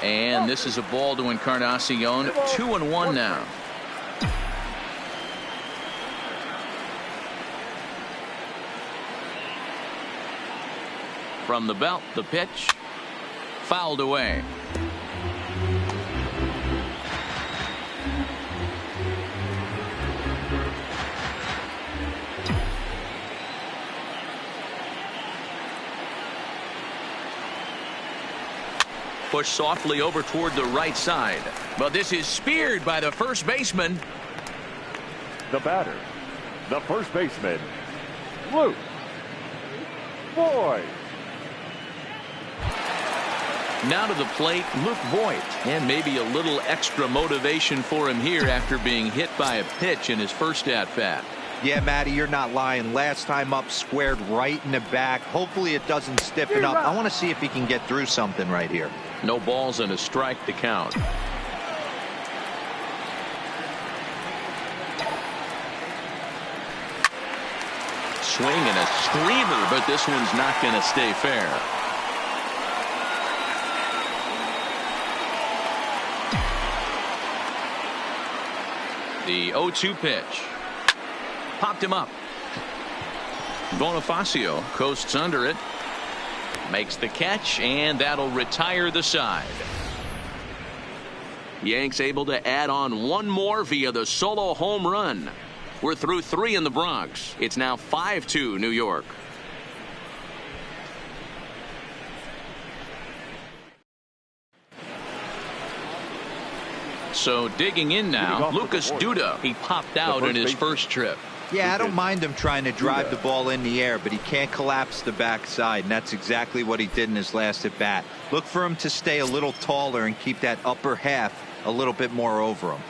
And this is a ball to Encarnacion. 2-1 now. From the belt, the pitch. Fouled away. Push softly over toward the right side. But this is speared by the first baseman. The batter, the first baseman, Luke Voigt. Now to the plate, Luke Voigt. And maybe a little extra motivation for him here after being hit by a pitch in his first at-bat. Yeah, Matty, you're not lying. Last time up, squared right in the back. Hopefully it doesn't stiffen up. I want to see if he can get through something right here. No balls and a strike to count. Swing and a screamer, but this one's not going to stay fair. The 0-2 pitch. Popped him up. Bonifacio coasts under it. Makes the catch, and that'll retire the side. Yanks able to add on one more via the solo home run. We're through 3 in the Bronx. It's now 5-2 New York. So digging in now, Lucas Duda. He popped out in his first trip. Yeah, I don't mind him trying to drive the ball in the air, but he can't collapse the backside, and that's exactly what he did in his last at bat. Look for him to stay a little taller and keep that upper half a little bit more over him.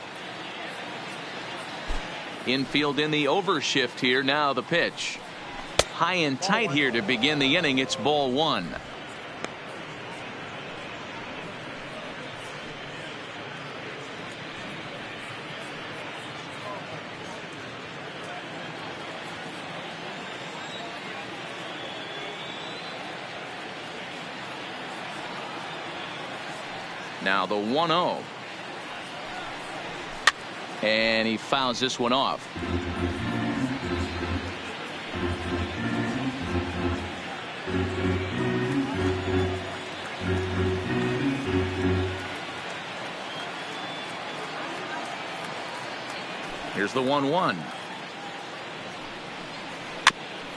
Infield in the overshift here. Now the pitch. High and tight here to begin the inning. It's ball 1. Now the 1-0. And he fouls this one off. Here's the 1-1.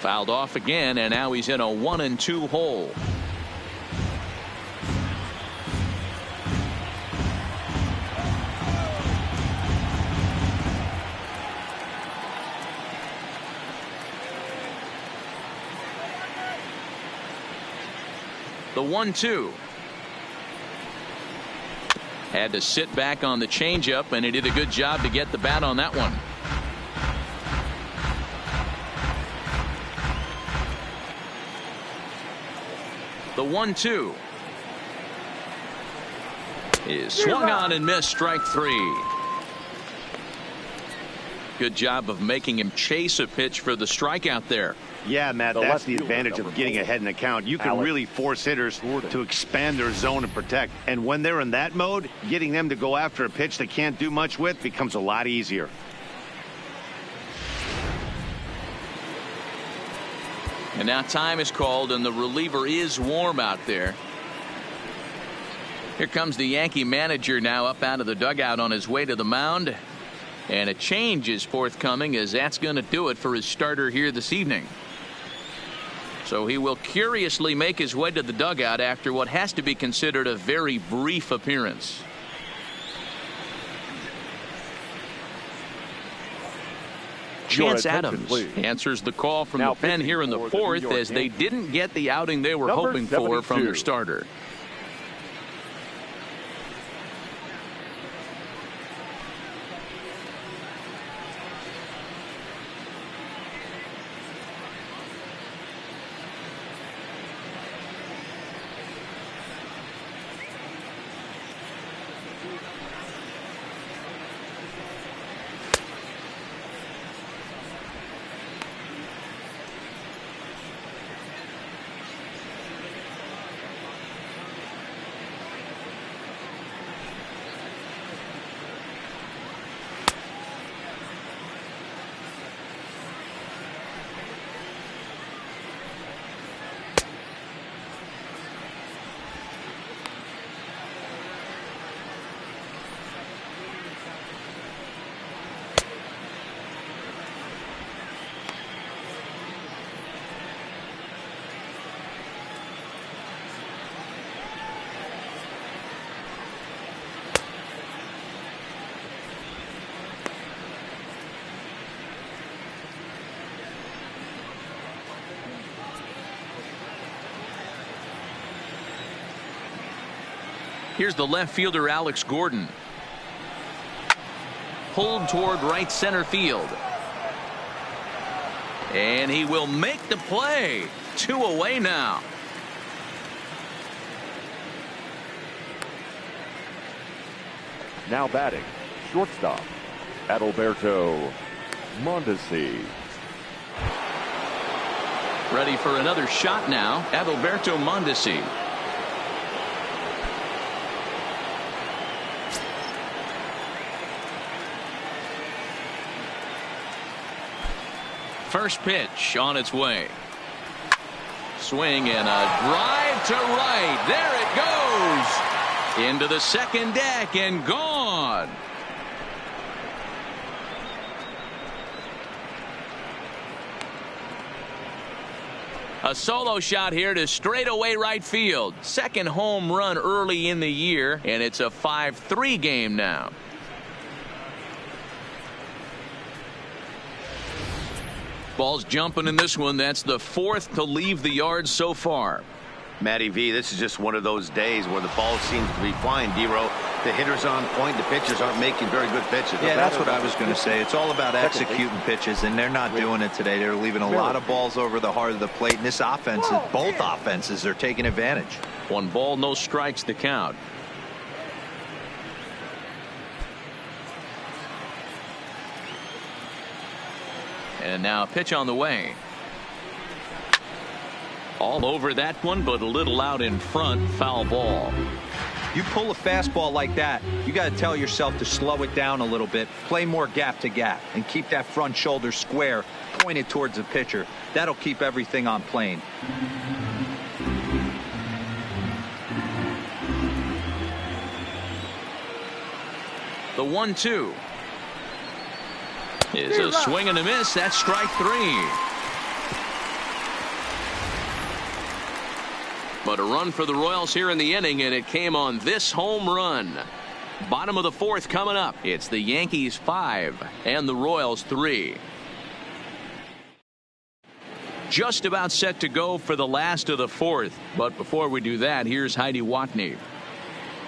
Fouled off again, and now he's in a 1-2 hole. The 1-2. Had to sit back on the changeup, and he did a good job to get the bat on that one. The 1-2 is swung on and missed. Strike 3. Good job of making him chase a pitch for the strikeout there. Yeah, Matt, that's the advantage of getting ahead in the count. You can really force hitters to expand their zone and protect. And when they're in that mode, getting them to go after a pitch they can't do much with becomes a lot easier. And now time is called, and the reliever is warm out there. Here comes the Yankee manager now up out of the dugout on his way to the mound. And a change is forthcoming, as that's going to do it for his starter here this evening. So he will curiously make his way to the dugout after what has to be considered a very brief appearance. Chance Adams answers the call from the pen here in the 4th, as they didn't get the outing they were hoping for from their starter. Here's the left fielder, Alex Gordon. Pulled toward right center field. And he will make the play. 2 away now. Now batting, shortstop, Adalberto Mondesi. Ready for another shot now, Adalberto Mondesi. First pitch on its way. Swing and a drive to right. There it goes. Into the second deck and gone. A solo shot here to straightaway right field. Second home run early in the year, and it's a 5-3 game now. Ball's jumping in this one. That's the 4th to leave the yard so far. Matty V, this is just one of those days where the ball seems to be flying, D-Row. The hitter's on point. The pitchers aren't making very good pitches. Yeah, that's what I was going to say. It's all about executing pitches, and they're not doing it today. They're leaving a lot of balls over the heart of the plate, and this offense, both offenses are taking advantage. 1 ball, no strikes to count. And now a pitch on the way. All over that one, but a little out in front. Foul ball. You pull a fastball like that, you got to tell yourself to slow it down a little bit, play more gap to gap, and keep that front shoulder square pointed towards the pitcher. That'll keep everything on plane. The 1-2 is a swing and a miss. That's strike 3. But a run for the Royals here in the inning, and it came on this home run. Bottom of the 4th coming up. It's the Yankees 5 and the Royals 3. Just about set to go for the last of the 4th. But before we do that, here's Heidi Watney.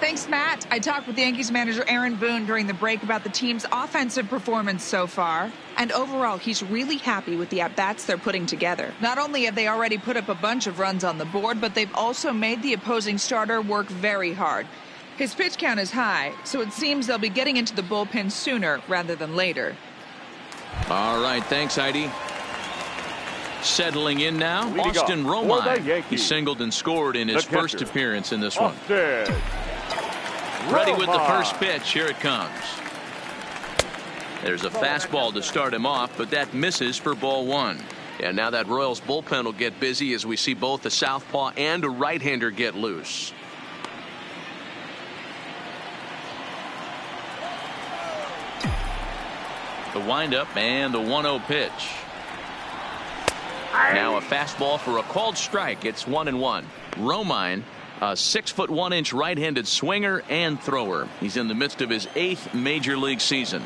Thanks, Matt. I talked with Yankees manager Aaron Boone during the break about the team's offensive performance so far. And overall, he's really happy with the at-bats they're putting together. Not only have they already put up a bunch of runs on the board, but they've also made the opposing starter work very hard. His pitch count is high, so it seems they'll be getting into the bullpen sooner rather than later. All right, thanks, Heidi. Settling in now, Leading Austin up for the Romine. He Yankees, singled and scored in his first catcher, appearance in this one. Austin Ready with the Romine. first pitch. Here it comes. There's a fastball to start him off, but that misses for ball 1. And now that Royals bullpen will get busy as we see both a southpaw and a right-hander get loose. The windup and the 1-0 pitch. Now a fastball for a called strike. It's 1-1. Romine, a 6'1" right-handed swinger and thrower. He's in the midst of his 8th major league season.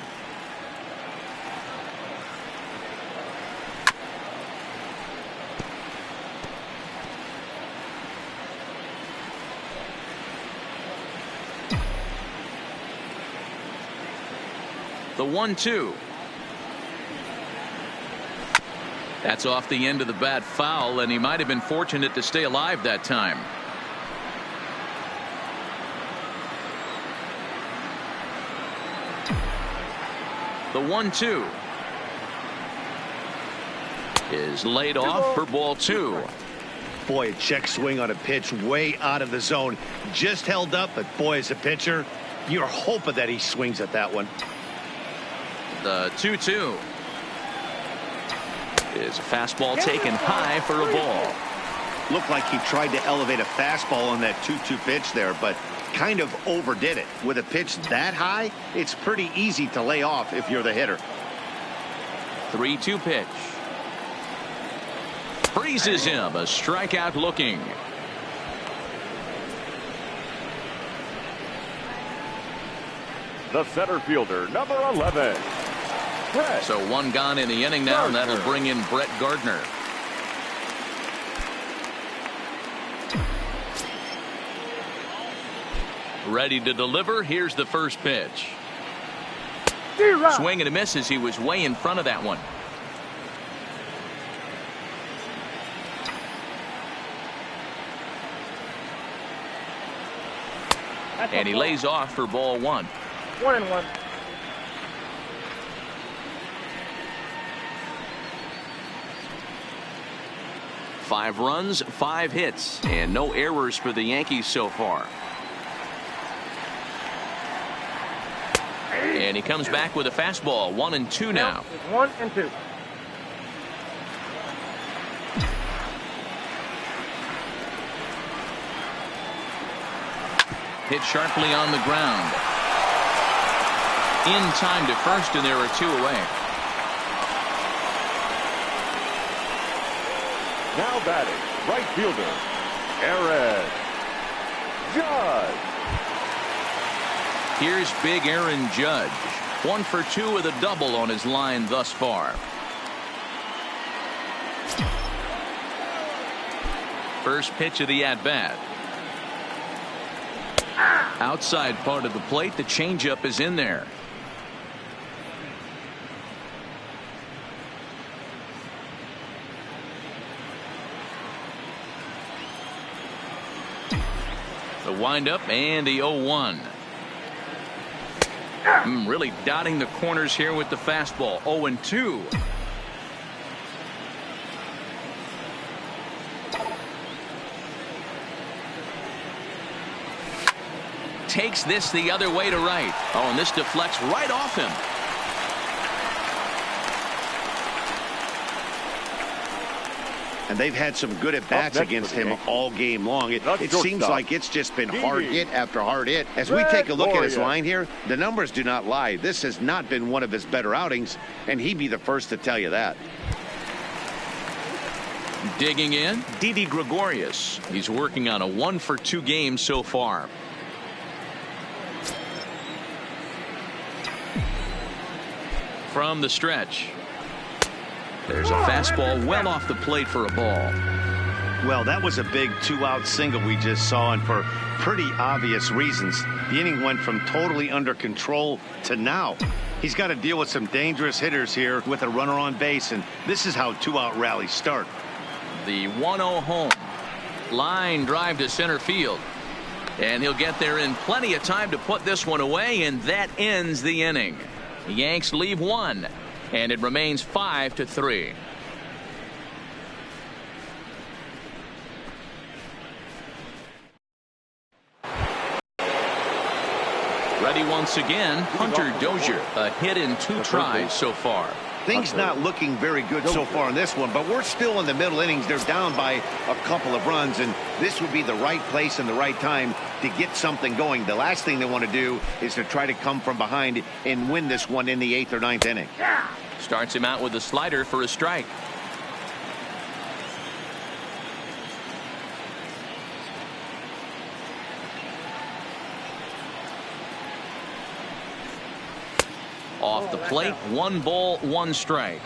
The 1-2. That's off the end of the bat foul, and he might have been fortunate to stay alive that time. The 1-2 is laid off for ball 2. Boy, a check swing on a pitch way out of the zone. Just held up, but boy, as a pitcher, you're hoping that he swings at that one. The 2-2 is a fastball taken high for a ball. Looked like he tried to elevate a fastball on that 2-2 pitch there, but kind of overdid it. With a pitch that high, it's pretty easy to lay off if you're the hitter. 3-2 pitch. Freezes him. A strikeout looking. The center fielder, number 11. So 1 gone in the inning now, and that'll bring in Brett Gardner. Ready to deliver. Here's the first pitch. Swing and a miss as he was way in front of that one. And he lays off for ball 1. 1-1. Five runs, 5 hits, and no errors for the Yankees so far. And he comes back with a fastball. 1-2 now. 1-2. Hit sharply on the ground. In time to first, and there are 2 away. Now batting, right fielder, Aaron Judge. Here's big Aaron Judge. 1 for 2 with a double on his line thus far. First pitch of the at-bat. Outside part of the plate, the changeup is in there. The windup and the 0-1. Really dotting the corners here with the fastball. 0-2. Takes this the other way to right. Oh, and this deflects right off him. And they've had some good at-bats against him all game long. It seems like it's just been hard hit after hard hit. As we take a look at his line here, the numbers do not lie. This has not been one of his better outings, and he'd be the first to tell you that. Digging in, Didi Gregorius. He's working on a 1 for 2 game so far. From the stretch. There's a fastball well off the plate for a ball. Well, that was a big 2-out single we just saw, and for pretty obvious reasons. The inning went from totally under control to now. He's got to deal with some dangerous hitters here with a runner on base, and this is how 2-out rallies start. The 1-0 home. Line drive to center field. And he'll get there in plenty of time to put this one away, and that ends the inning. The Yanks leave 1. And it remains 5-3. Ready once again, Hunter Dozier. A hit in 2 tries so far. Things not looking very good so far in this one, but we're still in the middle innings. They're down by a couple of runs, and this would be the right place and the right time to get something going. The last thing they want to do is to try to come from behind and win this one in the 8th or 9th inning. Starts him out with a slider for a strike. Off the plate, 1 ball, 1 strike.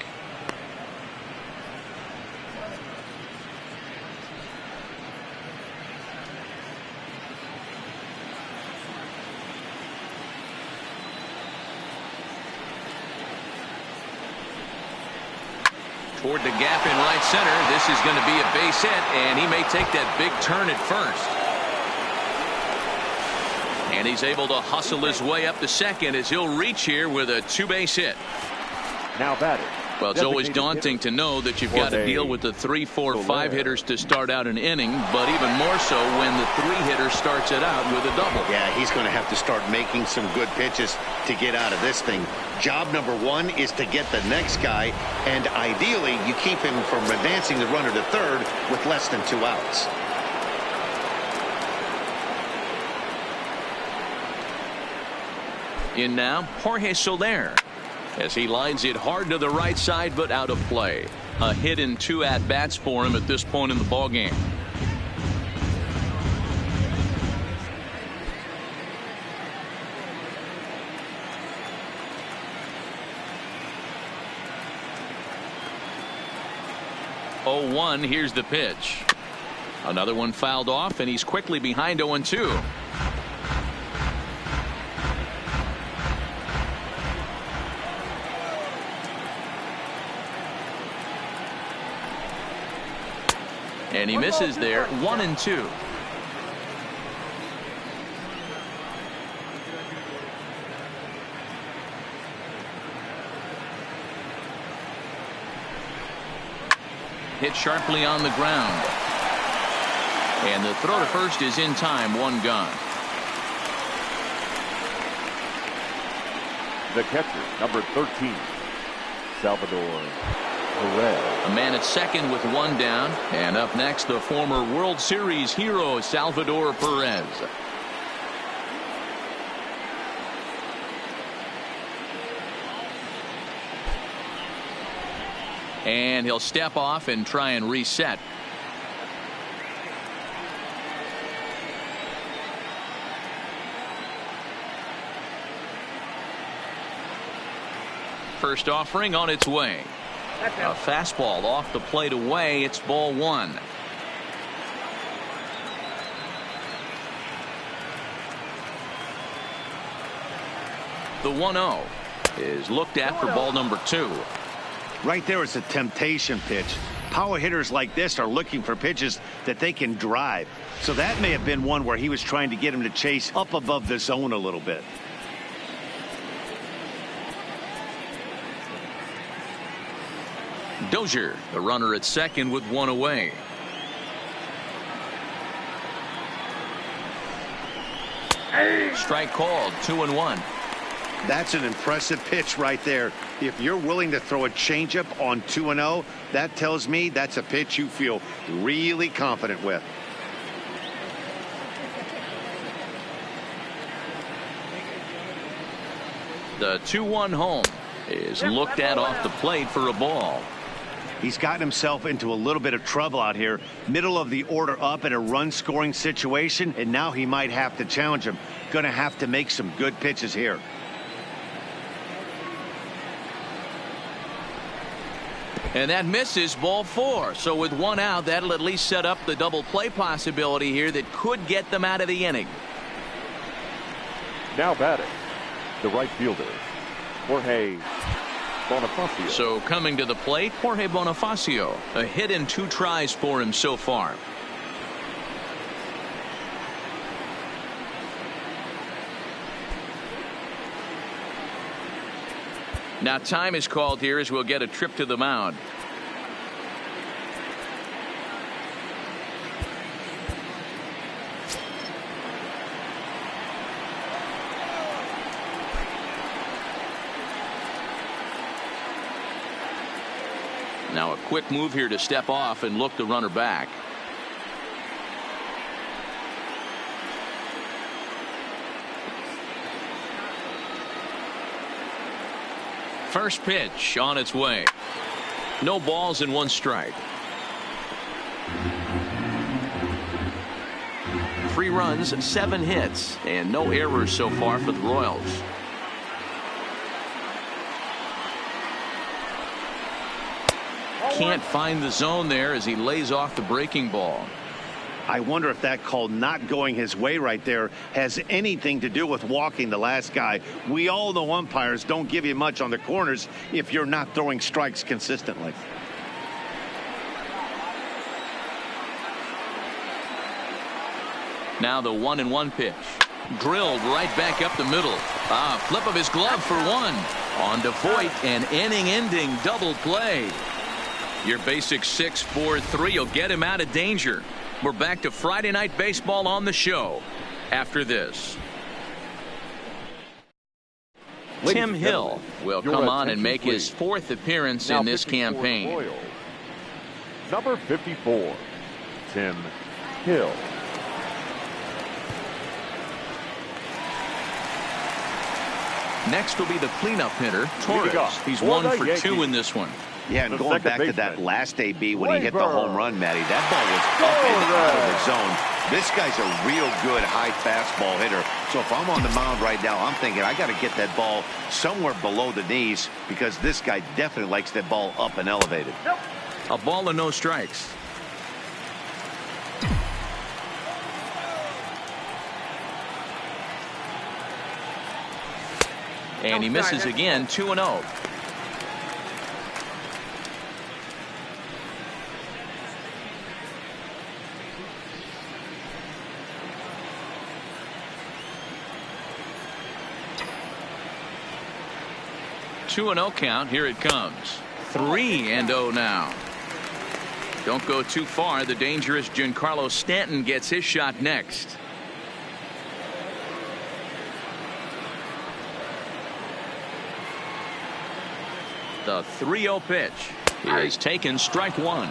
Toward the gap in right center. This is going to be a base hit, and he may take that big turn at first. And he's able to hustle his way up to second as he'll reach here with a 2-base hit. Now batting. Well, it's always daunting to know that you've got to deal with the 3, 4, 5 hitters to start out an inning, but even more so when the 3-hitter starts it out with a double. Yeah, he's going to have to start making some good pitches to get out of this thing. Job number 1 is to get the next guy, and ideally you keep him from advancing the runner to third with less than 2 outs. In now, Jorge Soler, as he lines it hard to the right side, but out of play. A hit in 2 at-bats for him at this point in the ballgame. Oh, 1, here's the pitch. Another one fouled off, and he's quickly behind 0-2. And he misses there. 1-2. Hit sharply on the ground. And the throw to first is in time. 1 gone. The catcher, number 13, Salvador Perez. A man at second with 1 down. And up next, the former World Series hero, Salvador Perez. And he'll step off and try and reset. First offering on its way. A fastball off the plate away. It's ball 1. The 1-0 is looked at for ball number 2. Right there is a temptation pitch. Power hitters like this are looking for pitches that they can drive. So that may have been one where he was trying to get him to chase up above the zone a little bit. Dozier, the runner at second with 1 away. Strike called. 2-1. That's an impressive pitch right there. If you're willing to throw a changeup on 2-0, that tells me that's a pitch you feel really confident with. The 2-1 home is looked at off the plate for a ball. He's gotten himself into a little bit of trouble out here. Middle of the order up in a run scoring situation, and now he might have to challenge him. Going to have to make some good pitches here. And that misses. Ball 4. So with 1 out, that'll at least set up the double play possibility here that could get them out of the inning. Now batting, the right fielder, Jorge Bonifacio. So coming to the plate, Jorge Bonifacio. A hit in 2 tries for him so far. Now time is called here as we'll get a trip to the mound. Now a quick move here to step off and look the runner back. First pitch on its way. No balls and 1 strike. 3 runs, 7 hits, and no errors so far for the Royals. Can't find the zone there as he lays off the breaking ball. I wonder if that call not going his way right there has anything to do with walking the last guy. We all know umpires don't give you much on the corners if you're not throwing strikes consistently. Now the 1-1 pitch. Drilled right back up the middle. Flip of his glove for 1. On to Voit, an inning-ending double play. Your basic 6-4-3 will get him out of danger. We're back to Friday Night Baseball on the show after this. Tim Hill will come on and make his 4th appearance in this campaign. Number 54, Tim Hill. Next will be the cleanup hitter, Torres. He's 1 for 2 in this one. Yeah, and going back to that last AB when he hit the home run, Matty, that ball was up and out of the zone. This guy's a real good high fastball hitter. So if I'm on the mound right now, I'm thinking I got to get that ball somewhere below the knees because this guy definitely likes that ball up and elevated. A ball and no strikes. And he misses again. 2-0. 2-0 count. Here it comes. 3-0 now. Don't go too far. The dangerous Giancarlo Stanton gets his shot next. The 3-0 pitch is taken, strike one.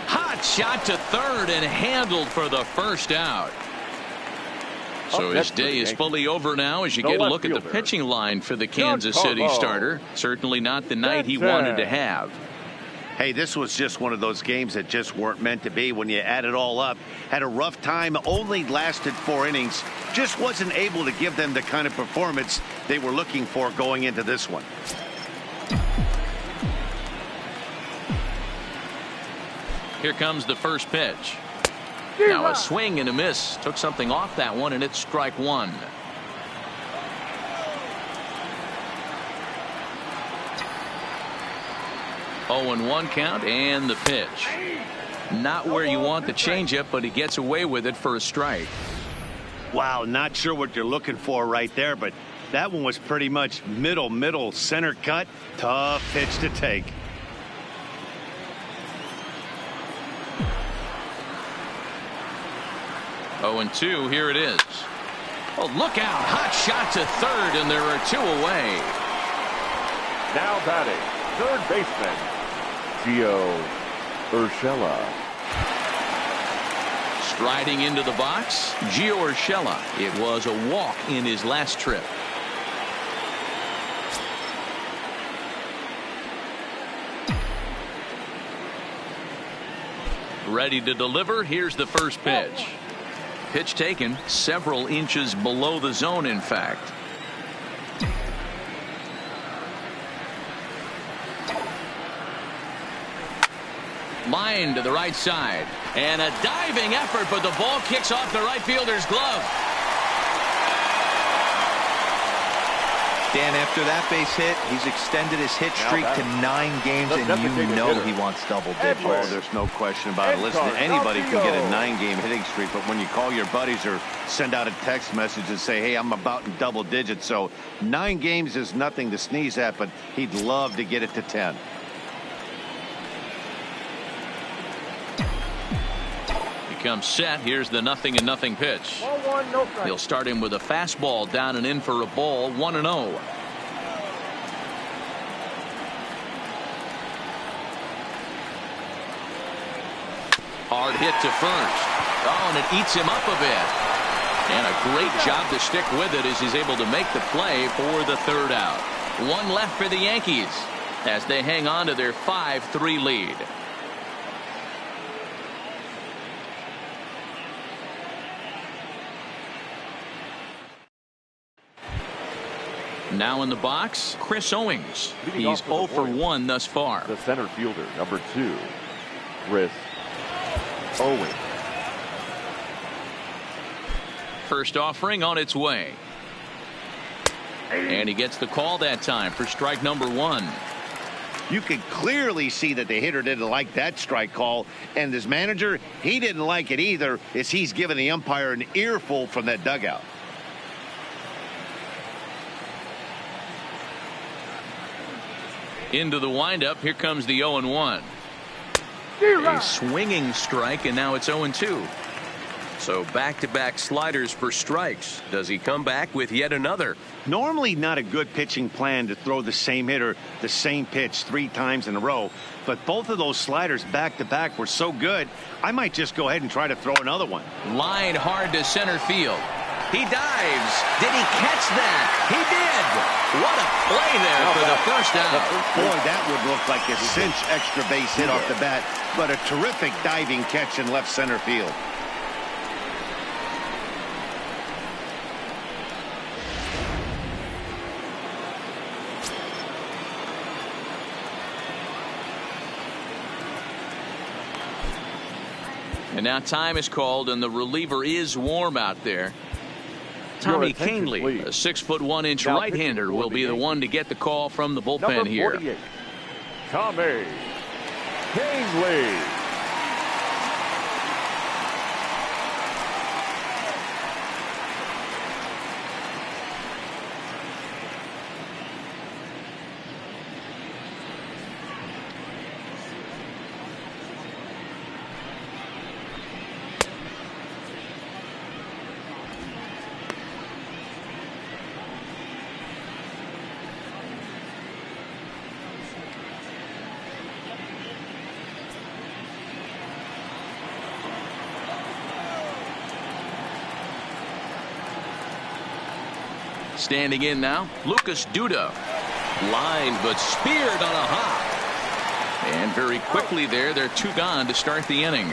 Hot shot to third and handled for the first out. So his day is fully over now as you get a look at the pitching line for the Kansas City starter. Certainly not the night he wanted to have. Hey, this was just one of those games that just weren't meant to be when you add it all up. Had a rough time, only lasted 4 innings. Just wasn't able to give them the kind of performance they were looking for going into this one. Here comes the first pitch. Now a swing and a miss. Took something off that one, and it's strike one. Oh, and 1 count, and the pitch. Not where you want the changeup, but he gets away with it for a strike. Wow, not sure what you're looking for right there, but that one was pretty much middle center cut. Tough pitch to take. Oh, and 2, here it is. Oh, look out. Hot shot to third, and there are 2 away. Now batting, third baseman, Gio Urshela. Striding into the box, Gio Urshela. It was a walk in his last trip. Ready to deliver. Here's the first pitch. Pitch taken several inches below the zone, in fact. Line to the right side. And a diving effort, but the ball kicks off the right fielder's glove. Dan, after that base hit, he's extended his hit streak to 9 games, and you know he wants double digits. Oh, there's no question about it. Listen, anybody can get a 9-game hitting streak, but when you call your buddies or send out a text message and say, hey, I'm about in double digits, so 9 games is nothing to sneeze at, but he'd love to get it to 10. Comes set. Here's the 0-0 pitch. He'll start him with a fastball down and in for a ball. 1-0. Hard hit to first. Oh, and it eats him up a bit. And a great job to stick with it as he's able to make the play for the third out. 1 left for the Yankees as they hang on to their 5-3 lead. Now in the box, Chris Owings. He's 0 for 1 thus far. The center fielder, number 2, Chris Owings. First offering on its way. And he gets the call that time for strike number 1. You could clearly see that the hitter didn't like that strike call, and his manager, he didn't like it either, as he's giving the umpire an earful from that dugout. Into the windup. Here comes the 0-1. A swinging strike, and now it's 0-2. So back-to-back sliders for strikes. Does he come back with yet another? Normally not a good pitching plan to throw the same hitter the same pitch 3 times in a row, but both of those sliders back-to-back were so good, I might just go ahead and try to throw another one. Line hard to center field. He dives. Did he catch that? He did. What a play there for the first out. Boy, that would look like a cinch extra base hit off the bat, but a terrific diving catch in left center field. And now time is called, and the reliever is warm out there. Tommy Cangley, a 6'1" right-hander, will be the one to get the call from the bullpen here. Tommy Cangley. Standing in now, Lucas Duda. Line, but speared on a hop. And very quickly there, they're 2 gone to start the inning.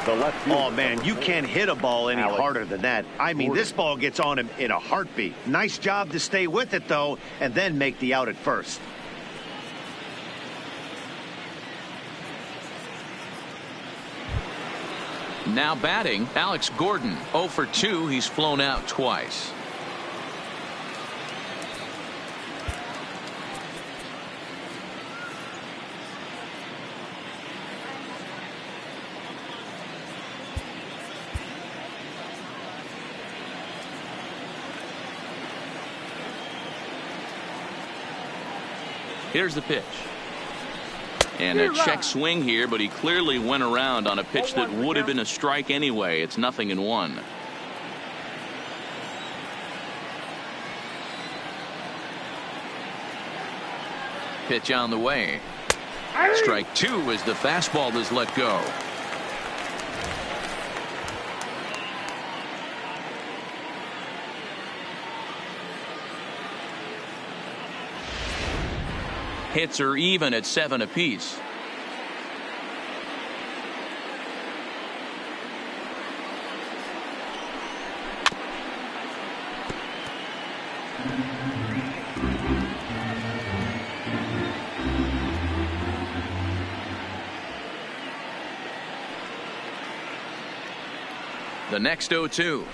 Oh, man, you can't hit a ball any harder than that. I mean, this ball gets on him in a heartbeat. Nice job to stay with it, though, and then make the out at first. Now batting, Alex Gordon. 0 for 2. He's flown out twice. Here's the pitch. And a check swing here, but he clearly went around on a pitch that would have been a strike anyway. It's 0-1. Pitch on the way. Strike 2 as the fastball is let go. Hits are even at 7 apiece. The next 0-2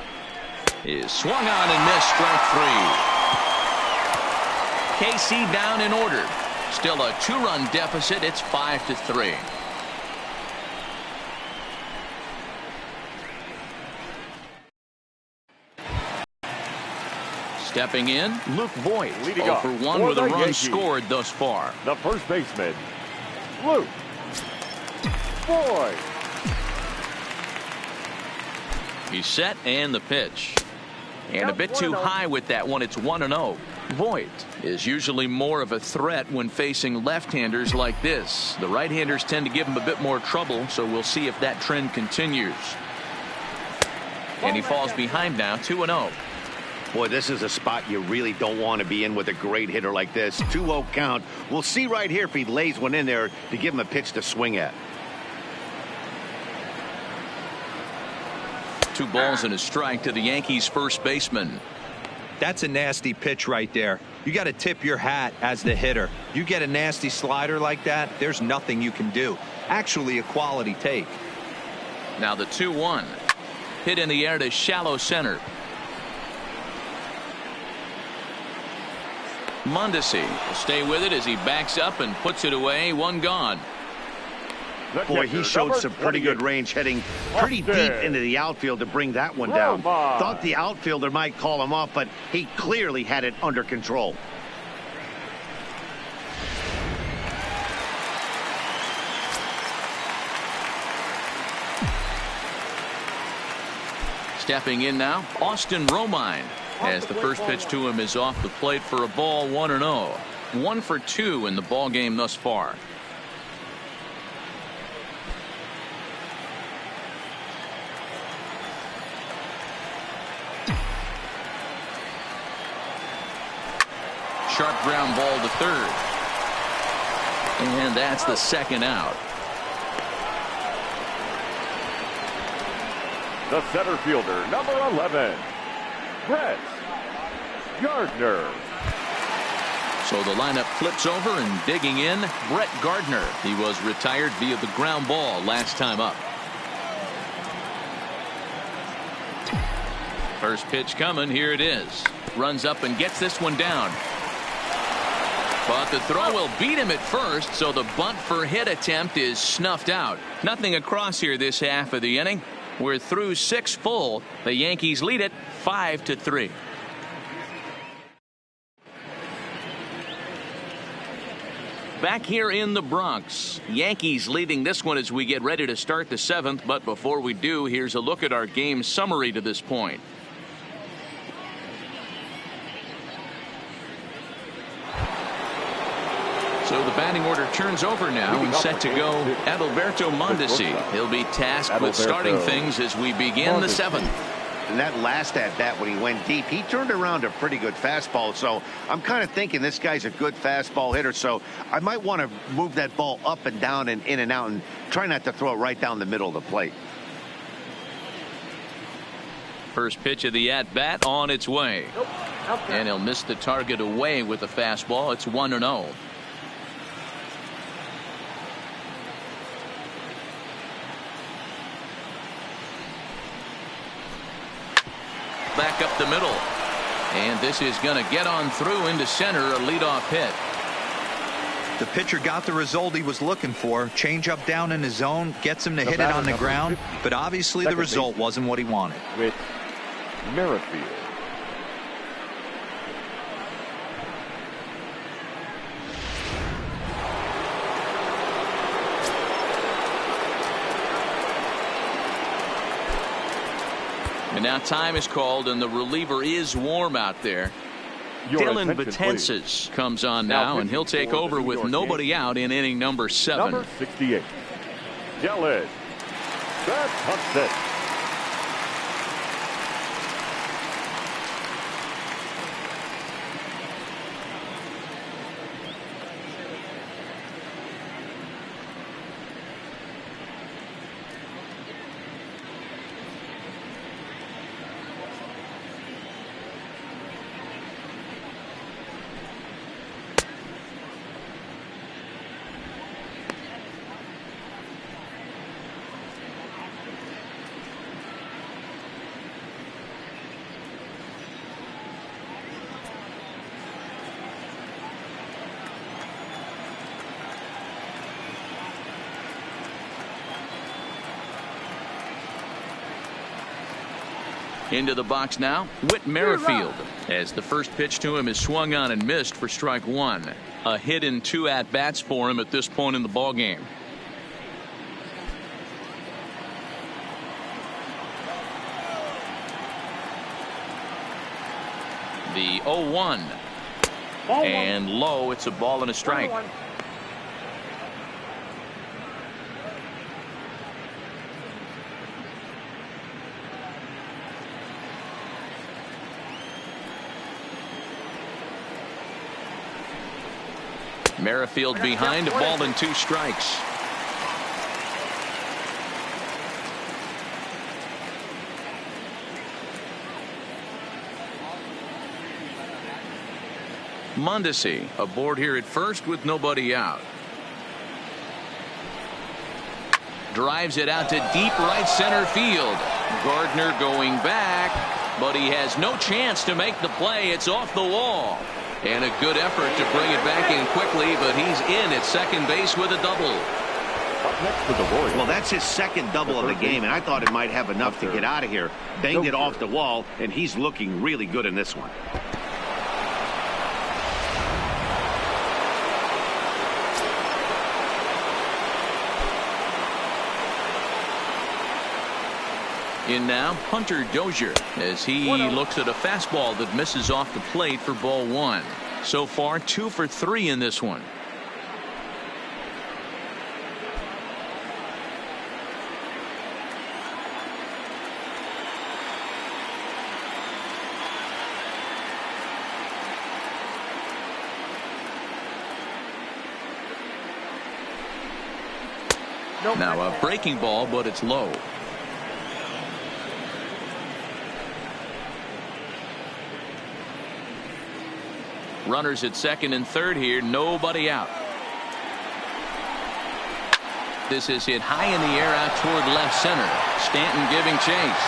is swung on and missed. Strike 3. KC down in order. Still a 2-run deficit. It's 5-3. Stepping in, Luke Voigt. 0 for 1 with a run scored thus far. The first baseman, Luke Voigt. He's set, and the pitch. And a bit too high with that one. It's 1-0. Voigt is usually more of a threat when facing left-handers like this. The right-handers tend to give him a bit more trouble, so we'll see if that trend continues. And he falls behind now, 2-0. Boy, this is a spot you really don't want to be in with a great hitter like this. 2-0 count. We'll see right here if he lays one in there to give him a pitch to swing at. 2 balls and a strike to the Yankees first baseman. That's a nasty pitch right there. You got to tip your hat as the hitter. You get a nasty slider like that, there's nothing you can do. Actually, a quality take. Now the 2-1. Hit in the air to shallow center. Mondesi will stay with it as he backs up and puts it away. 1 gone. Boy, he showed some pretty good range, heading pretty deep into the outfield to bring that one down. Thought the outfielder might call him off, but he clearly had it under control. Stepping in now, Austin Romine, as the first pitch to him is off the plate for a ball. 1-0. 1 for 2 in the ball game thus far. Sharp ground ball to third. And that's the second out. The center fielder, number 11, Brett Gardner. So the lineup flips over, and digging in, Brett Gardner. He was retired via the ground ball last time up. First pitch coming. Here it is. Runs up and gets this one down. But the throw will beat him at first, so the bunt for hit attempt is snuffed out. Nothing across here this half of the inning. We're through 6 full. The Yankees lead it 5-3. Back here in the Bronx, Yankees leading this one as we get ready to start the 7th. But before we do, here's a look at our game summary to this point. So the batting order turns over now, and set to go Adalberto Mondesi. He'll be tasked with starting things as we begin the 7th. And that last at bat when he went deep, he turned around a pretty good fastball. So I'm kind of thinking this guy's a good fastball hitter. So I might want to move that ball up and down and in and out and try not to throw it right down the middle of the plate. First pitch of the at bat on its way. And he'll miss the target away with the fastball. It's 1-0. Back up the middle, and this is going to get on through into center, a leadoff hit. The pitcher got the result he was looking for. Change up down in his zone, gets him to hit it on the ground, but obviously the result wasn't what he wanted. With Merrifield. And now time is called, and the reliever is warm out there. Dylan Betances comes on now, and he'll take over with nobody out in inning number 7. Number 68, Dylan Betances. Into the box now, Whit Merrifield, as the first pitch to him is swung on and missed for strike 1. A hit in 2 at-bats for him at this point in the ballgame. The 0-1. And low, it's a ball and a strike. Merrifield behind, a ball and 2 strikes. Mondesi aboard here at first with nobody out. Drives it out to deep right center field. Gardner going back, but he has no chance to make the play. It's off the wall. And a good effort to bring it back in quickly, but he's in at second base with a double. Up next for the Royals. Well, that's his second double of the game, and I thought it might have enough to get out of here. Banged it off the wall, and he's looking really good in this one. In now, Hunter Dozier, as he looks at a fastball that misses off the plate for ball 1. So far, 2 for 3 in this one. Now a breaking ball, but it's low. Runners at second and third here. Nobody out. This is hit high in the air out toward left center. Stanton giving chase.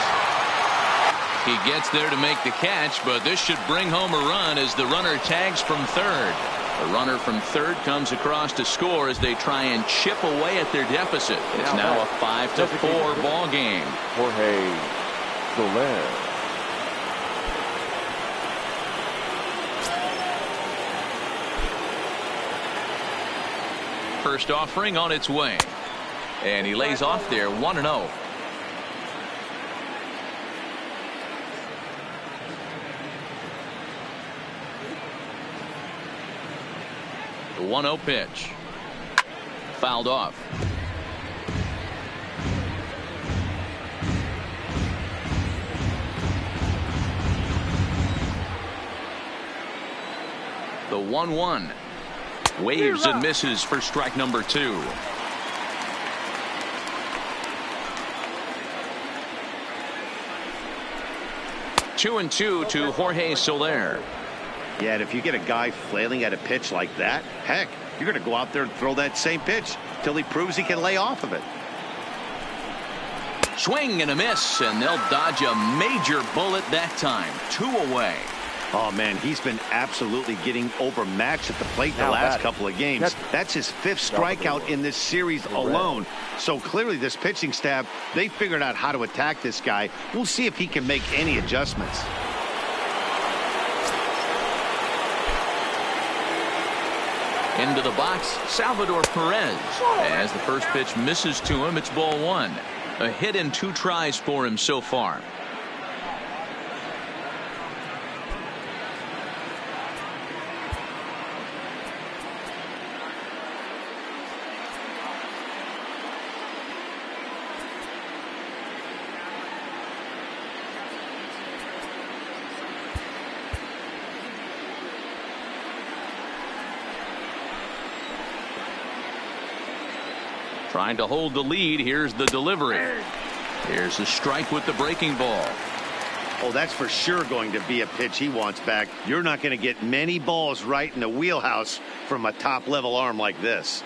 He gets there to make the catch, but this should bring home a run as the runner tags from third. The runner from third comes across to score as they try and chip away at their deficit. It's now a 5-4 ball game. Jorge Soler. First offering on its way. And he lays off there 1-0. The 1-0 pitch. Fouled off. The 1-1. Waves and misses for strike number 2. Two and two to Jorge Soler. Yeah, and if you get a guy flailing at a pitch like that, heck, you're going to go out there and throw that same pitch till he proves he can lay off of it. Swing and a miss, and they'll dodge a major bullet that time. 2 away. Oh, man, he's been absolutely getting overmatched at the plate the last couple of games. That's his 5th strikeout in this series alone. So clearly this pitching staff, they figured out how to attack this guy. We'll see if he can make any adjustments. Into the box, Salvador Perez. As the first pitch misses to him, it's ball 1. A hit and 2 tries for him so far. Trying to hold the lead. Here's the delivery. Here's the strike with the breaking ball. Oh, that's for sure going to be a pitch he wants back. You're not going to get many balls right in the wheelhouse from a top-level arm like this.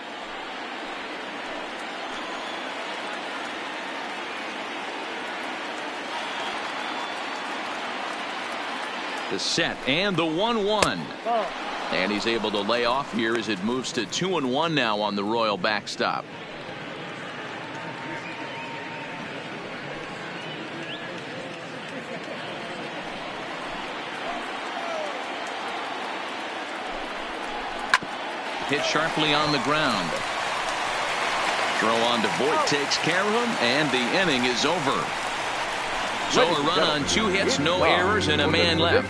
The set and the 1-1. And he's able to lay off here as it moves to 2-1 now on the Royal backstop. Hit sharply on the ground. Throw on to Voit takes care of him, and the inning is over. So a run on 2 hits, no errors, and a man left.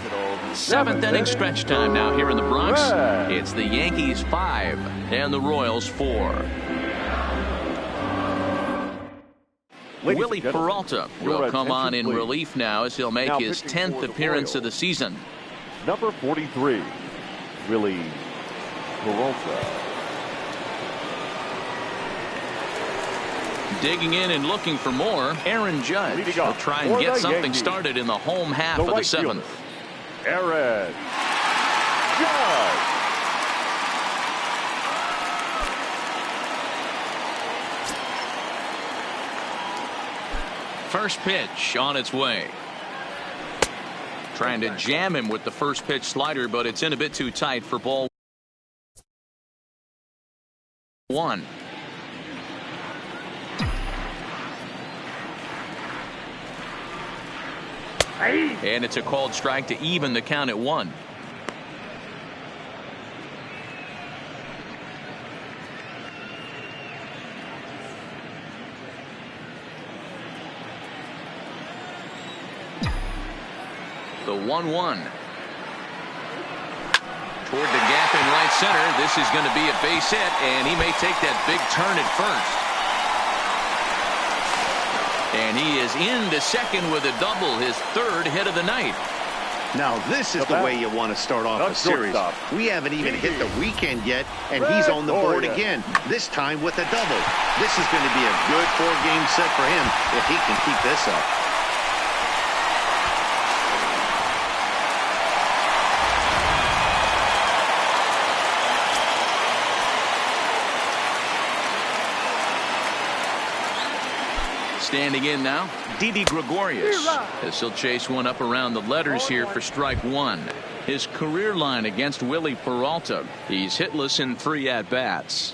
7th inning stretch time now here in the Bronx. It's the Yankees 5 and the Royals 4. Willie Peralta will come on in relief now as he'll make his 10th appearance of the season. Number 43, Willie Peralta. Digging in and looking for more, Aaron Judge will try and get something started in the home half of the 7th. Aaron Judge. First pitch on its way. Trying to jam him with the first pitch slider, but it's in a bit too tight for ball 1. And it's a called strike to even the count at 1. The 1-1. Toward the gap in right center. This is going to be a base hit, and he may take that big turn at first. And he is into second with a double, his 3rd hit of the night. Now this is the way you want to start off a series. We haven't even hit the weekend yet, and he's on the board again, this time with a double. This is going to be a good 4-game set for him if he can keep this up. Standing in now, Didi Gregorius, as he'll chase one up around the letters here for strike one. His career line against Willie Peralta. He's hitless in 3 at-bats.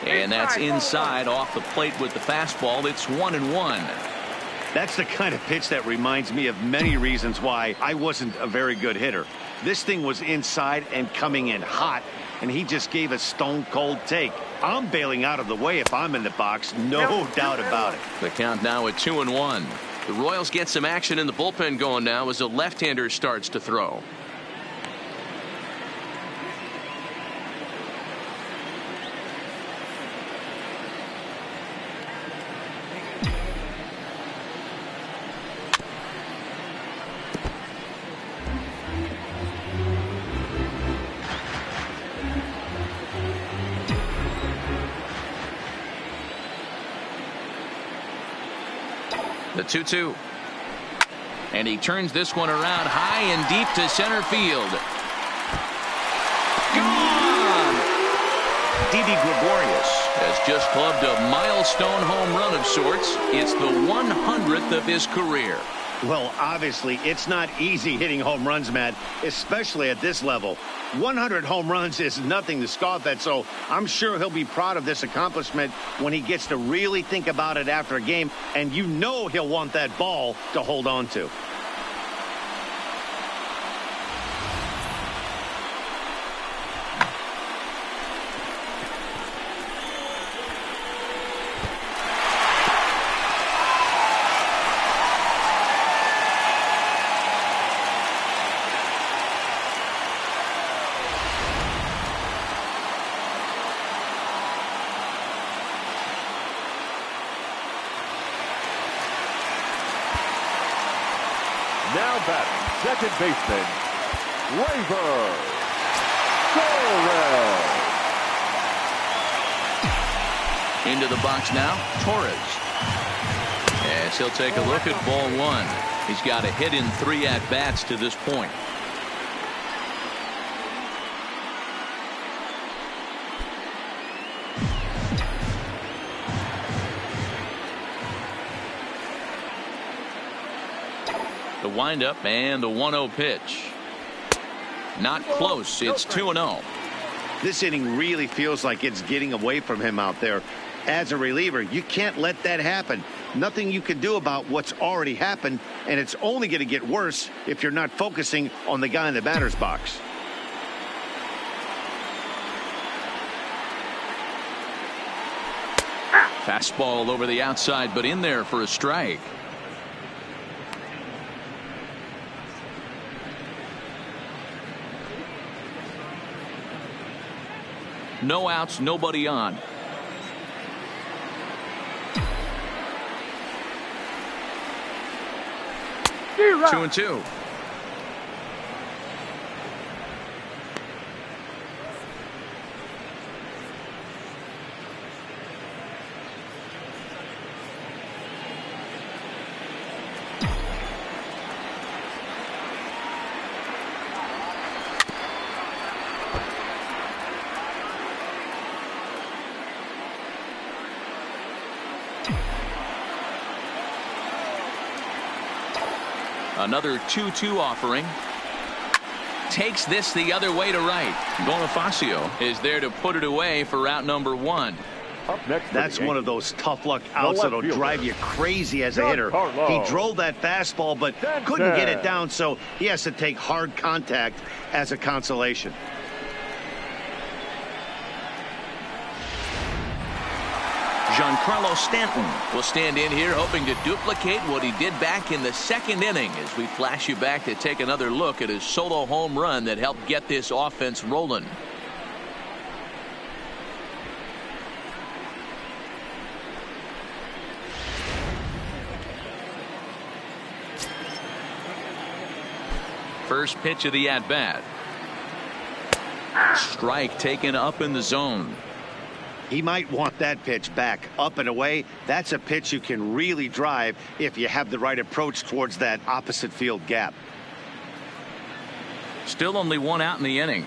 And that's inside off the plate with the fastball. It's 1-1. That's the kind of pitch that reminds me of many reasons why I wasn't a very good hitter. This thing was inside and coming in hot, and he just gave a stone cold take. I'm bailing out of the way if I'm in the box, no doubt about it. The count now at 2-1. The Royals get some action in the bullpen going now as a left-hander starts to throw. The 2-2. And he turns this one around high and deep to center field. Gone! Didi Gregorius has just clubbed a milestone home run of sorts. It's the 100th of his career. Well, obviously, it's not easy hitting home runs, Matt, especially at this level. 100 home runs is nothing to scoff at, so I'm sure he'll be proud of this accomplishment when he gets to really think about it after a game, and you know he'll want that ball to hold on to. Now batting, second baseman, Raver Torres. Into the box now, Torres. As he'll take a look at ball one. He's got a hit in 3 at-bats to this point. The windup and the 1-0 pitch. Not close. It's 2-0. This inning really feels like it's getting away from him out there. As a reliever, you can't let that happen. Nothing you can do about what's already happened, and it's only going to get worse if you're not focusing on the guy in the batter's box. Fastball over the outside, but in there for a strike. No outs, nobody on. 2-2. Another 2-2 offering. Takes this the other way to right. Bonifacio is there to put it away for out number 1. Up next, that's one of those tough luck outs that'll drive you crazy as a hitter. He drove that fastball but couldn't get it down, so he has to take hard contact as a consolation. Giancarlo Stanton will stand in here hoping to duplicate what he did back in the 2nd inning as we flash you back to take another look at his solo home run that helped get this offense rolling. First pitch of the at-bat. Strike taken up in the zone. He might want that pitch back up and away. That's a pitch you can really drive if you have the right approach towards that opposite field gap. Still only one out in the inning.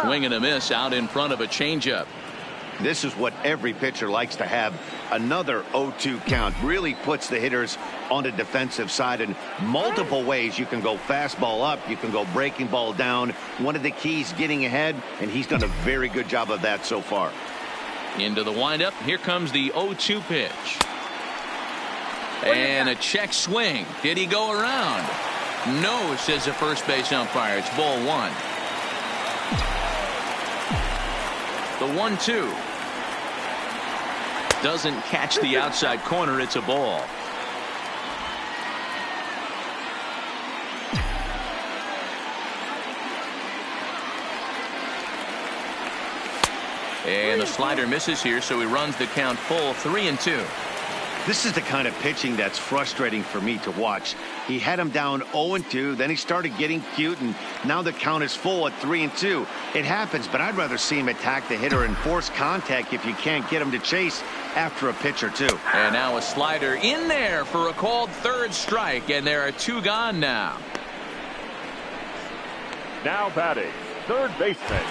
Swing and a miss out in front of a changeup. This is what every pitcher likes to have. Another 0-2 count really puts the hitters on the defensive side in multiple ways. You can go fastball up, you can go breaking ball down. One of the keys, getting ahead, and he's done a very good job of that so far. Into the windup. Here comes the 0-2 pitch. And a check swing. Did he go around? No, says the first base umpire. It's ball one. The 1-2 doesn't catch the outside corner. It's a ball. And the slider misses here, so he runs the count full, 3-2. This is the kind of pitching that's frustrating for me to watch. He had him down 0-2, then he started getting cute, and now the count is full at 3-2. It happens, but I'd rather see him attack the hitter and force contact if you can't get him to chase after a pitch or two. And now a slider in there for a called third strike, and there are two gone now. Now batting, third baseman,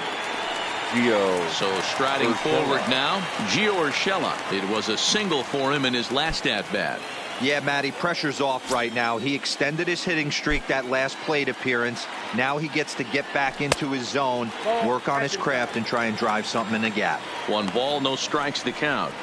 Gio. So striding forward now, Gio Urshela. It was a single for him in his last at-bat. Yeah, Matty, pressure's off right now. He extended his hitting streak that last plate appearance. Now he gets to get back into his zone, work on his craft, and try and drive something in the gap. 1 ball, no strikes the count.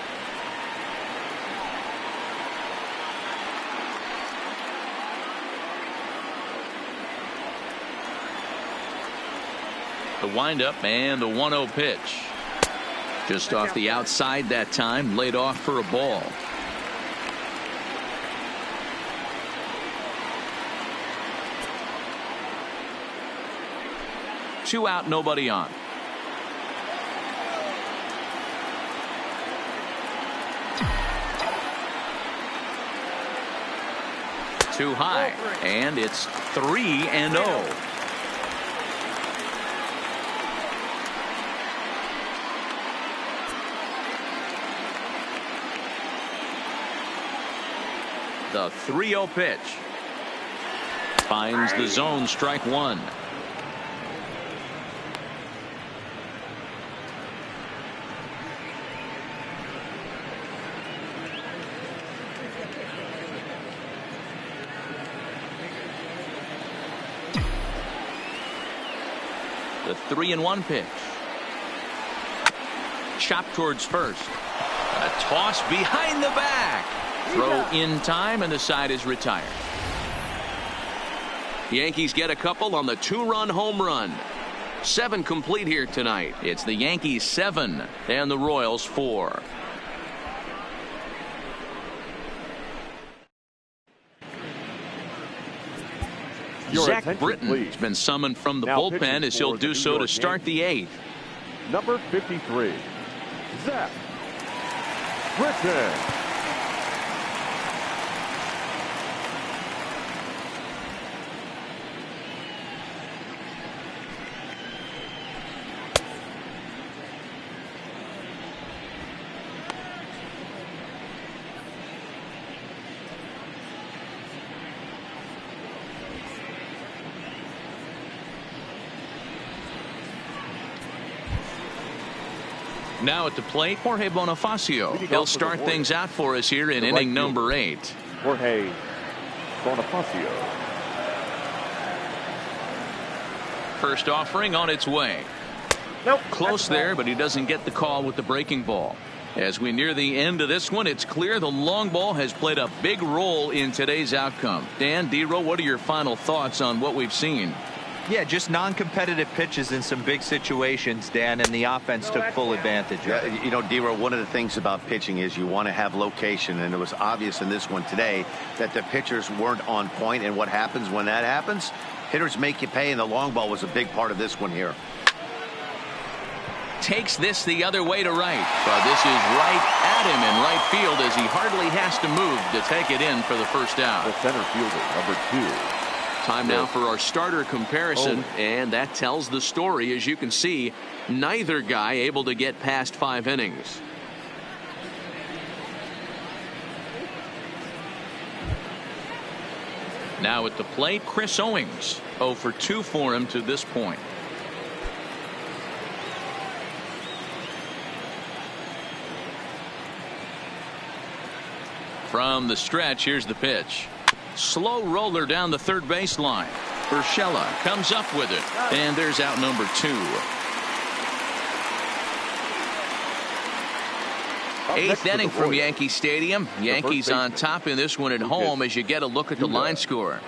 The windup and the 1-0 pitch. Just off the outside that time, laid off for a ball. Two out, nobody on. Too high, and it's 3-0. The 3-0 pitch. Finds the zone, strike one. The 3-1 pitch. Chopped towards first. A toss behind the back. Throw in time, and the side is retired. Yankees get a couple on the 2-run home run. 7 complete here tonight. It's the Yankees 7 and the Royals 4. Zach Britton has been summoned from the bullpen as he'll do so to start the 8th. Number 53, Zach Britton. Now at the plate, Jorge Bonifacio. He'll start things out for us here in inning number 8. Jorge Bonifacio. First offering on its way. Nope. Close there, but he doesn't get the call with the breaking ball. As we near the end of this one, it's clear the long ball has played a big role in today's outcome. Dan, D-Row, what are your final thoughts on what we've seen? Yeah, just non-competitive pitches in some big situations, Dan, and the offense took full advantage of it. You know, D-Row, one of the things about pitching is you want to have location, and it was obvious in this one today that the pitchers weren't on point, and what happens when that happens? Hitters make you pay, and the long ball was a big part of this one here. Takes this the other way to right, but this is right at him in right field as he hardly has to move to take it in for the first out. The center fielder, number 2. Time now for our starter comparison, and that tells the story. As you can see, neither guy able to get past 5 innings. Now at the plate, Chris Owings. 0 for 2 for him to this point. From the stretch, here's the pitch. Slow roller down the third baseline. Urshela comes up with it, and there's out number 2. 8th inning from Yankee Stadium. Yankees on top in this one at home as you get a look at the line score.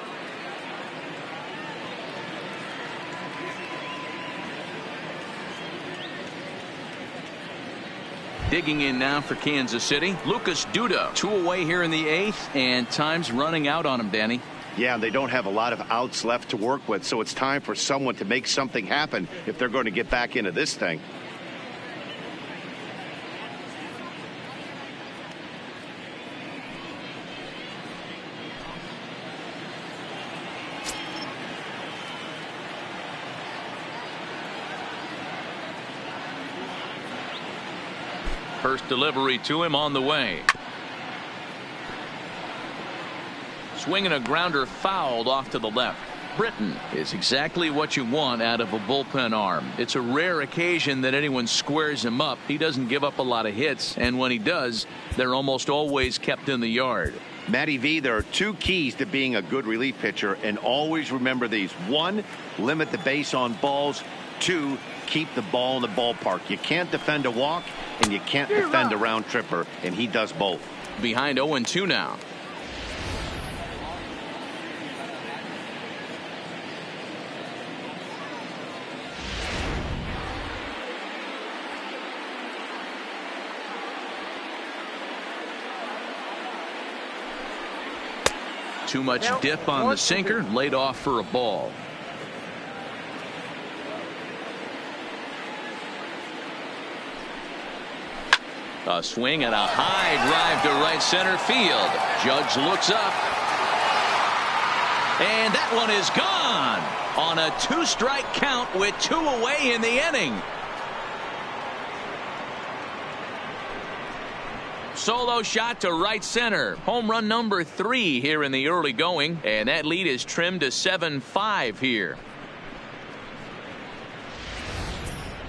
Digging in now for Kansas City, Lucas Duda. 2 away here in the 8th, and time's running out on him, Danny. Yeah, they don't have a lot of outs left to work with, so it's time for someone to make something happen if they're going to get back into this thing. First delivery to him on the way. Swinging a grounder fouled off to the left. Britton is exactly what you want out of a bullpen arm. It's a rare occasion that anyone squares him up. He doesn't give up a lot of hits, and when he does, they're almost always kept in the yard. Matty V, there are 2 keys to being a good relief pitcher, and always remember these. 1, limit the base on balls. 2, keep the ball in the ballpark. You can't defend a walk, and you can't defend a round tripper, and he does both. Behind 0-2 now. Too much dip on the sinker, laid off for a ball. A swing and a high drive to right center field. Judge looks up. And that one is gone on a 2-strike count with 2 away in the inning. Solo shot to right center. Home run number 3 here in the early going, and that lead is trimmed to 7-5 here.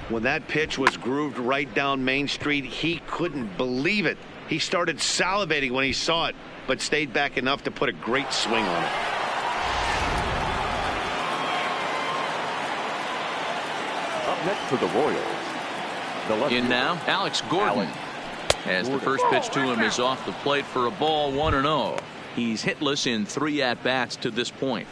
When that pitch was grooved right down Main Street, he couldn't believe it. He started salivating when he saw it, but stayed back enough to put a great swing on it. Up next for the Royals. In now, Alex Gordon. As the first pitch to him is off the plate for a ball, 1-0. He's hitless in 3 at-bats to this point.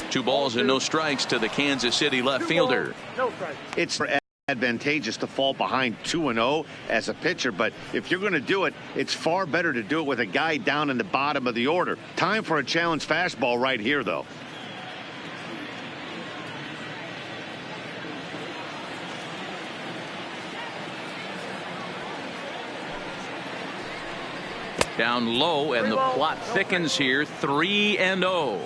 Two balls and no strikes to the Kansas City left fielder. It's advantageous to fall behind 2-0 as a pitcher, but if you're going to do it, it's far better to do it with a guy down in the bottom of the order. Time for a challenge fastball right here, though. Down low, and the plot thickens here. 3-0.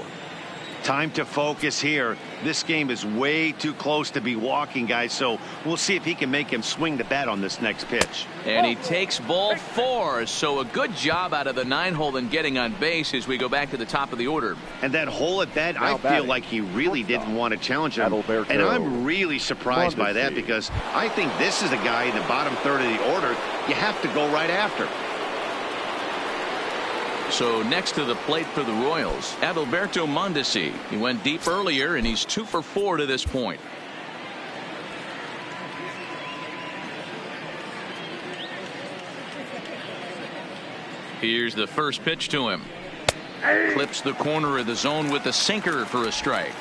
Time to focus here. This game is way too close to be walking, guys, so we'll see if he can make him swing the bat on this next pitch. And he takes ball 4, so a good job out of the 9-hole in getting on base as we go back to the top of the order. And that hole at bat, I feel like he really didn't want to challenge him. And I'm really surprised by that, because I think this is a guy in the bottom third of the order you have to go right after. So next to the plate for the Royals, Adalberto Mondesi. He went deep earlier, and he's 2 for 4 to this point. Here's the first pitch to him. Clips the corner of the zone with the sinker for a strike.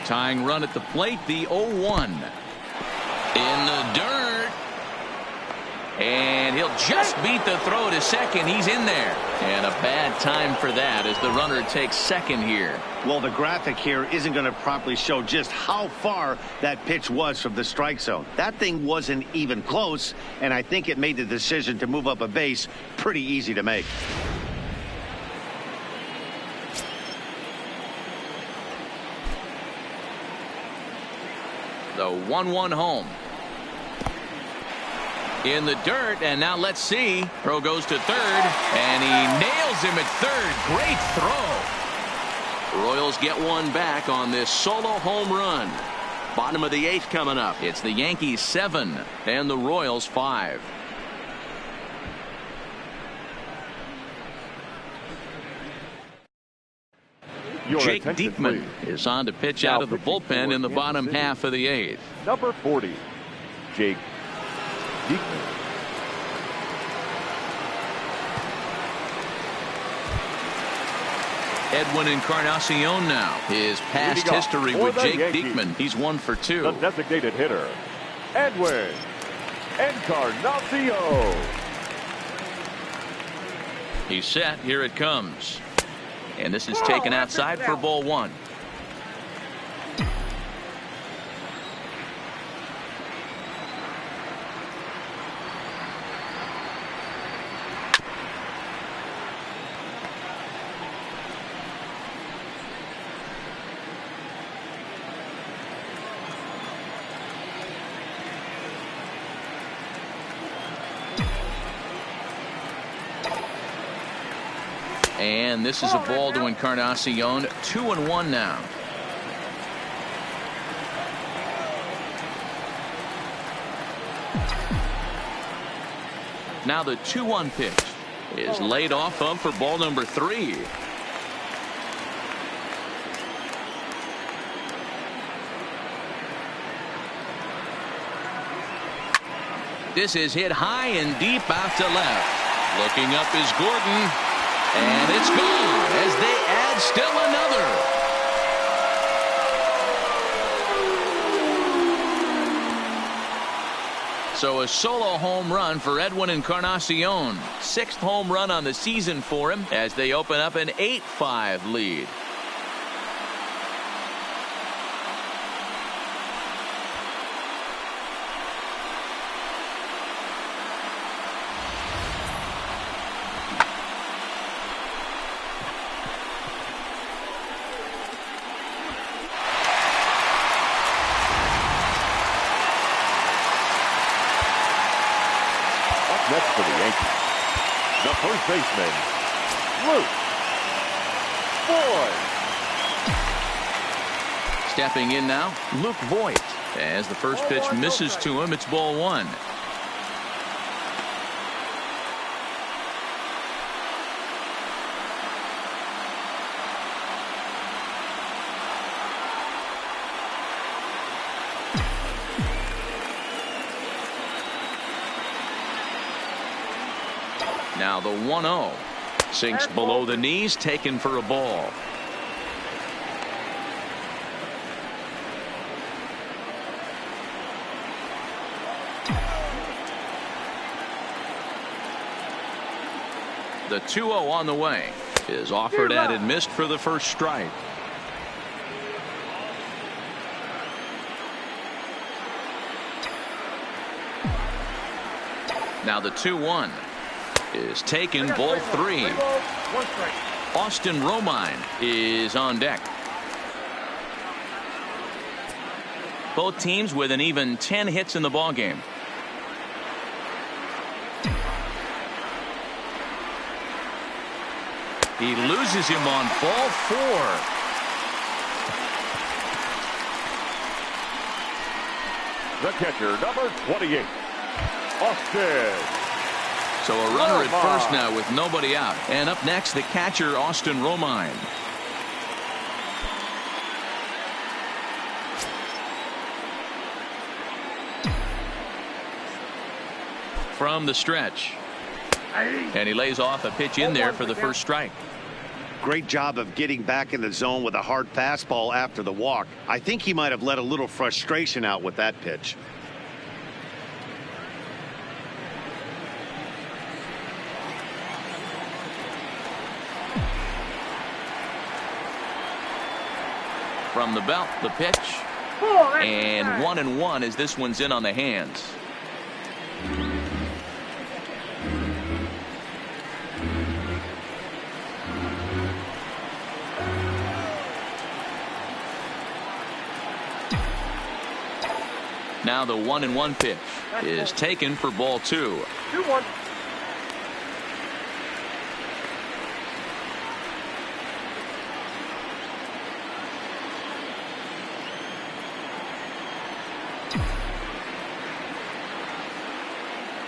Tying run at the plate, the 0-1. In the dirt. And he'll He'll just beat the throw to second. He's in there. And a bad time for that as the runner takes second here. Well, the graphic here isn't going to properly show just how far that pitch was from the strike zone. That thing wasn't even close, and I think it made the decision to move up a base pretty easy to make. The 1-1 home. In the dirt, and now let's see. Throw goes to third, and he nails him at third. Great throw. Royals get one back on this solo home run. Bottom of the 8th coming up. It's the Yankees 7 and the Royals 5. Jake Diekman is on to pitch out of the bullpen in the bottom half of the 8th. Number 40, Jake Diekman. Edwin Encarnacion now. His past history with Jake Diekman. He's 1 for 2. The designated hitter, Edwin Encarnacion. He's set. Here it comes. And this is taken outside for ball 1. And this is a ball to Encarnacion. 2-1 now. Now the 2-1 pitch is laid off of for ball number 3. This is hit high and deep out to left. Looking up is Gordon. And it's gone as they add still another. So a solo home run for Edwin Encarnacion. 6th home run on the season for him as they open up an 8-5 lead. Next for the Yankees, the first baseman, Luke Voit. Stepping in now, Luke Voit. As the first pitch misses to him, it's ball 1. Now the 1-0 sinks below the knees, taken for a ball. The 2-0 on the way is offered at and missed for the first strike. Now the 2-1 is taken, ball 3. Austin Romine is on deck. Both teams with an even 10 hits in the ballgame. He loses him on ball 4. The catcher, number 28, Austin. So a runner at first now with nobody out. And up next, the catcher, Austin Romine. From the stretch. And he lays off a pitch in there for the first strike. Great job of getting back in the zone with a hard fastball after the walk. I think he might have let a little frustration out with that pitch. From the belt, the pitch. And 1-1 as this one's in on the hands. Now the 1-1 pitch is taken for ball 2. 2-1.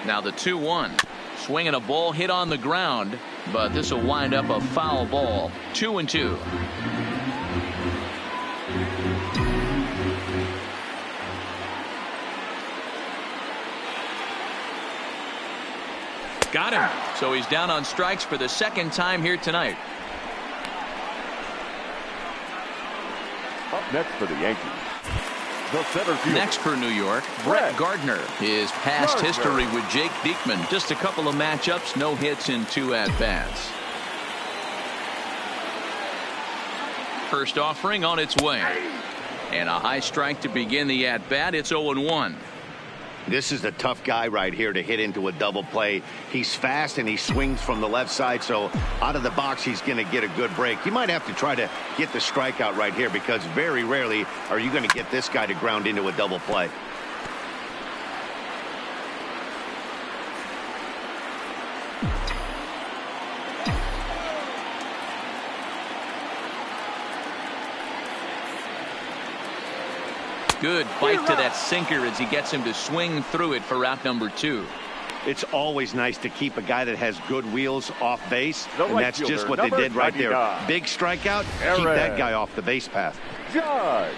Now the 2-1. Swinging a ball hit on the ground, but this will wind up a foul ball. 2-2. Got him. So he's down on strikes for the second time here tonight. Up next for the Yankees, the center fielder. Next for New York, Brett Gardner. His past history with Jake Diekman. Just a couple of matchups, no hits in 2 at-bats. First offering on its way. And a high strike to begin the at-bat. It's 0-1. This is a tough guy right here to hit into a double play. He's fast and he swings from the left side, so out of the box he's going to get a good break. You might have to try to get the strikeout right here because very rarely are you going to get this guy to ground into a double play. Good bite to that sinker as he gets him to swing through it for out number 2. It's always nice to keep a guy that has good wheels off base, and that's just what they did right there. Big strikeout, keep that guy off the base path. Judge.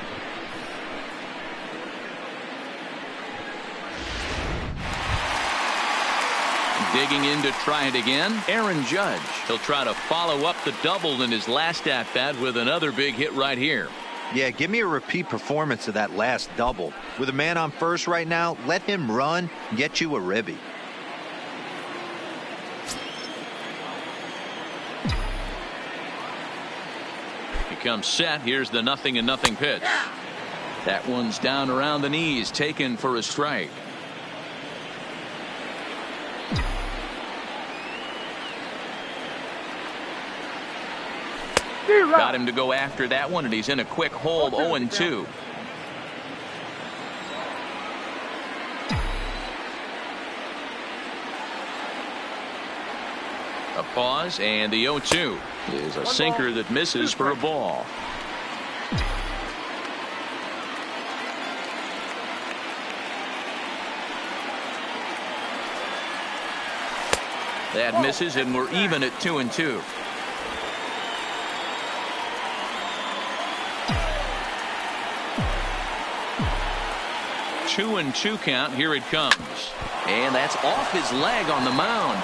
Digging in to try it again, Aaron Judge. He'll try to follow up the double in his last at-bat with another big hit right here. Yeah, give me a repeat performance of that last double. With a man on first right now, let him run, get you a ribby. He comes set. Here's the 0-0 pitch. That one's down around the knees, taken for a strike. Got him to go after that one, and he's in a quick hold. 0-2. A pause, and the 0-2 is a sinker that misses for a ball. That misses, and we're even at 2-2. 2-2 count. Here it comes. And that's off his leg on the mound.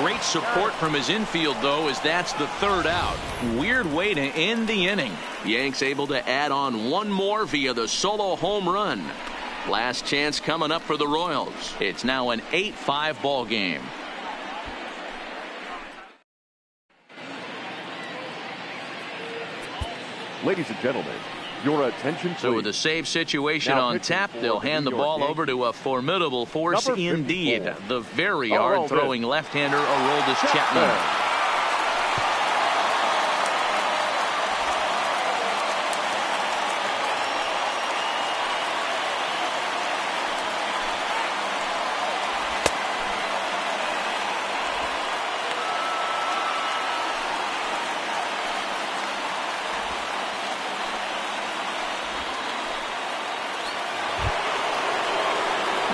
Great support from his infield, though, as that's the 3rd out. Weird way to end the inning. Yanks able to add on one more via the solo home run. Last chance coming up for the Royals. It's now an 8-5 ball game. Ladies and gentlemen, your attention, please. So with the save situation on tap, they'll hand the ball over to a formidable force indeed. The very hard-throwing left-hander, Aroldis Chapman.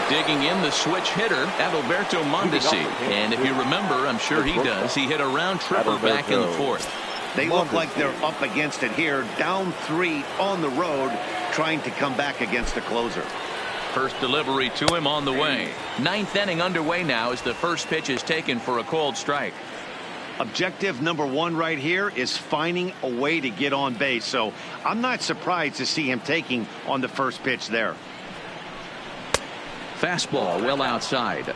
Digging in, the switch hitter, Adalberto Mondesi. And if you remember, I'm sure he does, he hit a round tripper back in the 4th. They look like they're up against it here, down 3 on the road, trying to come back against the closer. First delivery to him on the way. 9th inning underway now as the first pitch is taken for a called strike. Objective number 1 right here is finding a way to get on base. So I'm not surprised to see him taking on the first pitch there. Fastball well outside.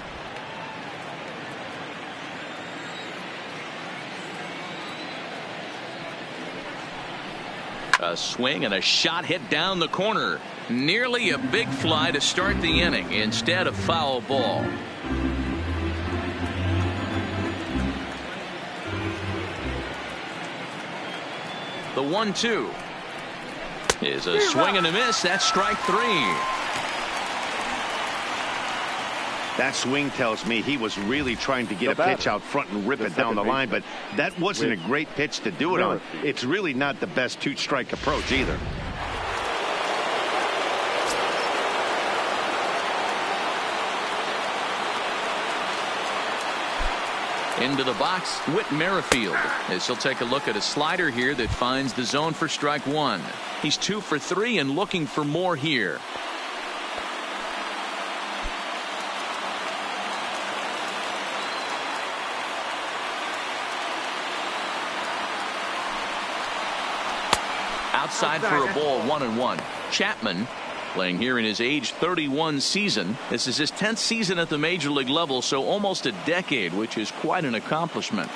A swing and a shot hit down the corner. Nearly a big fly to start the inning. Instead, a foul ball. The 1-2 is a swing and a miss. That's strike 3. That swing tells me he was really trying to get a pitch out front and rip it down the line, but that wasn't a great pitch to do it on. It's really not the best two-strike approach either. Into the box, Whit Merrifield, as he'll take a look at a slider here that finds the zone for strike 1. He's 2 for 3 and looking for more here. Outside for a ball, 1-1. Chapman playing here in his age 31 season. This is his 10th season at the major league level, so almost a decade, which is quite an accomplishment.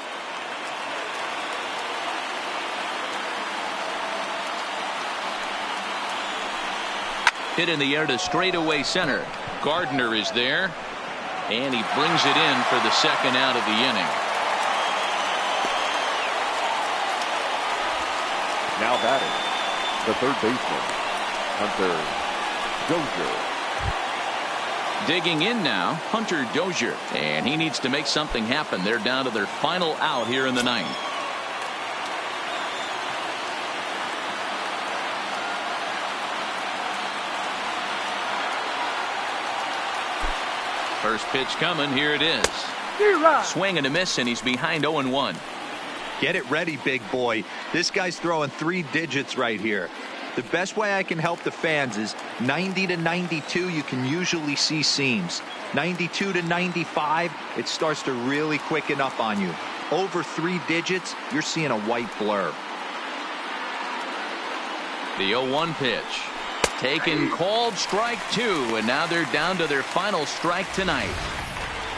Hit in the air to straightaway center. Gardner is there, and he brings it in for the second out of the inning. Now batting, the third baseman, Hunter Dozier. Digging in now, Hunter Dozier, and he needs to make something happen. They're down to their final out here in the ninth. First pitch coming. Here it is. Swing and a miss, and he's behind 0-1. Get it ready, big boy. This guy's throwing 3 digits right here. The best way I can help the fans is 90 to 92. You can usually see seams. 92 to 95, it starts to really quicken up on you. Over 3 digits, you're seeing a white blur. The 0-1 pitch. Taken, called, strike 2, and now they're down to their final strike tonight.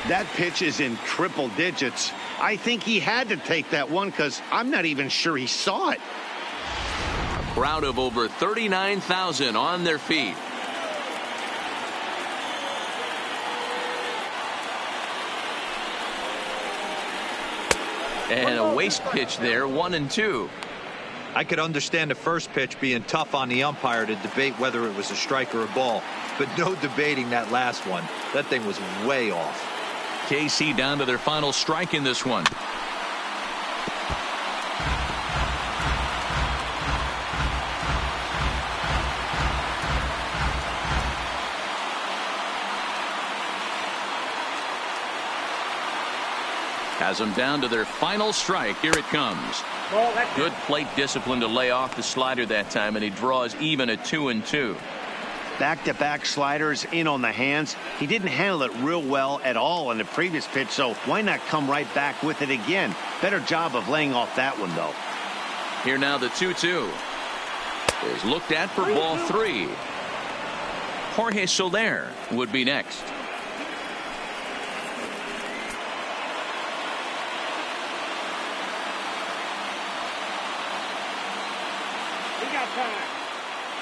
That pitch is in triple digits. I think he had to take that one because I'm not even sure he saw it. A crowd of over 39,000 on their feet. And a waste pitch there, 1-2. I could understand the first pitch being tough on the umpire to debate whether it was a strike or a ball, but no debating that last one. That thing was way off. KC down to their final strike in this one. Has them down to their final strike. Here it comes. Good plate discipline to lay off the slider that time, and he draws even at 2-2. Back-to-back sliders in on the hands. He didn't handle it real well at all in the previous pitch, so why not come right back with it again? Better job of laying off that one, though. Here now the 2-2 is looked at for ball 3. Jorge Soler would be next.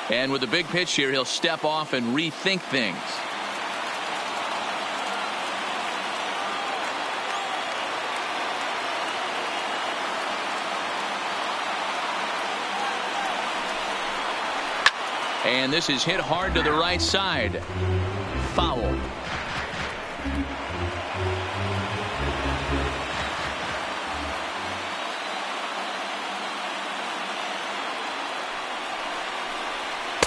And with a big pitch here, he'll step off and rethink things. And this is hit hard to the right side. Foul.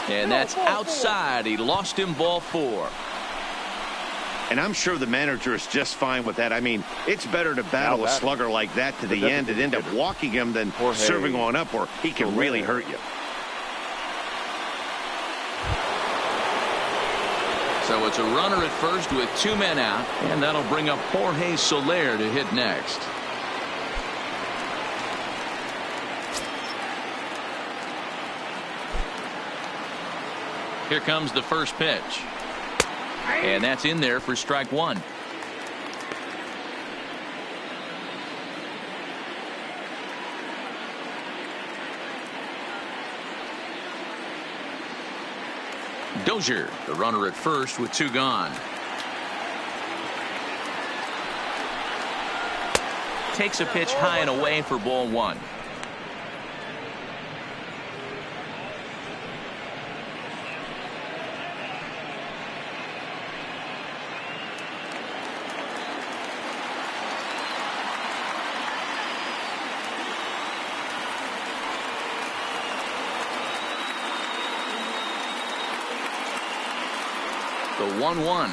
And that's outside. He lost him, ball 4. And I'm sure the manager is just fine with that. I mean, it's better to battle a slugger like that to the end and end up walking him than serving one up, or he can really hurt you. So it's a runner at first with 2 men out, and that'll bring up Jorge Soler to hit next. Here comes the first pitch. And that's in there for strike 1. Dozier, the runner at first with 2 gone. Takes a pitch high and away for ball 1. The 1-1.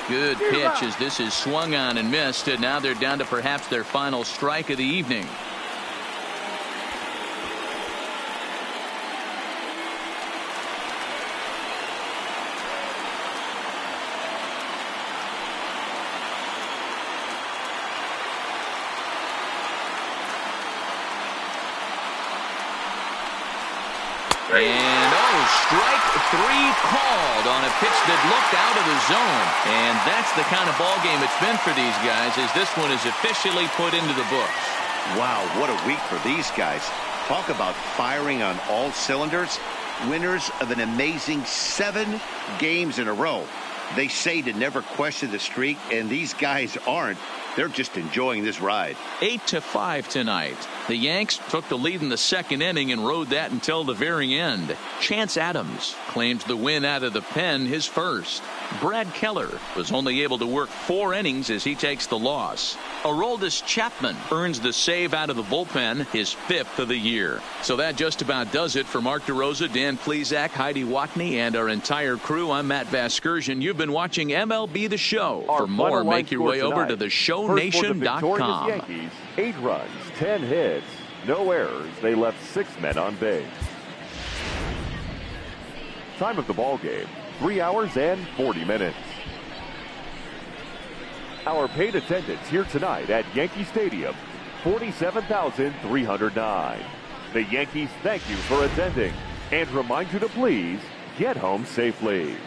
Good pitch as this is swung on and missed, and now they're down to perhaps their final strike of the evening. And strike 3 called on a pitch that looked out of the zone. And that's the kind of ball game it's been for these guys, as this one is officially put into the books. Wow, what a week for these guys. Talk about firing on all cylinders. Winners of an amazing 7 games in a row. They say to never question the streak, and these guys aren't. They're just enjoying this ride. 8-5 tonight. The Yanks took the lead in the 2nd inning and rode that until the very end. Chance Adams claims the win out of the pen, his first. Brad Keller was only able to work 4 innings as he takes the loss. Aroldis Chapman earns the save out of the bullpen, his 5th of the year. So that just about does it for Mark DeRosa, Dan Plesac, Heidi Watney, and our entire crew. I'm Matt Vasgersian. You've been watching MLB The Show. For more, make your way over to theshownation.com. Yankees, 8 runs, 10 hits, no errors. They left 6 men on base. Time of the ball game, 3 hours and 40 minutes. Our paid attendance here tonight at Yankee Stadium, 47,309. The Yankees thank you for attending and remind you to please get home safely.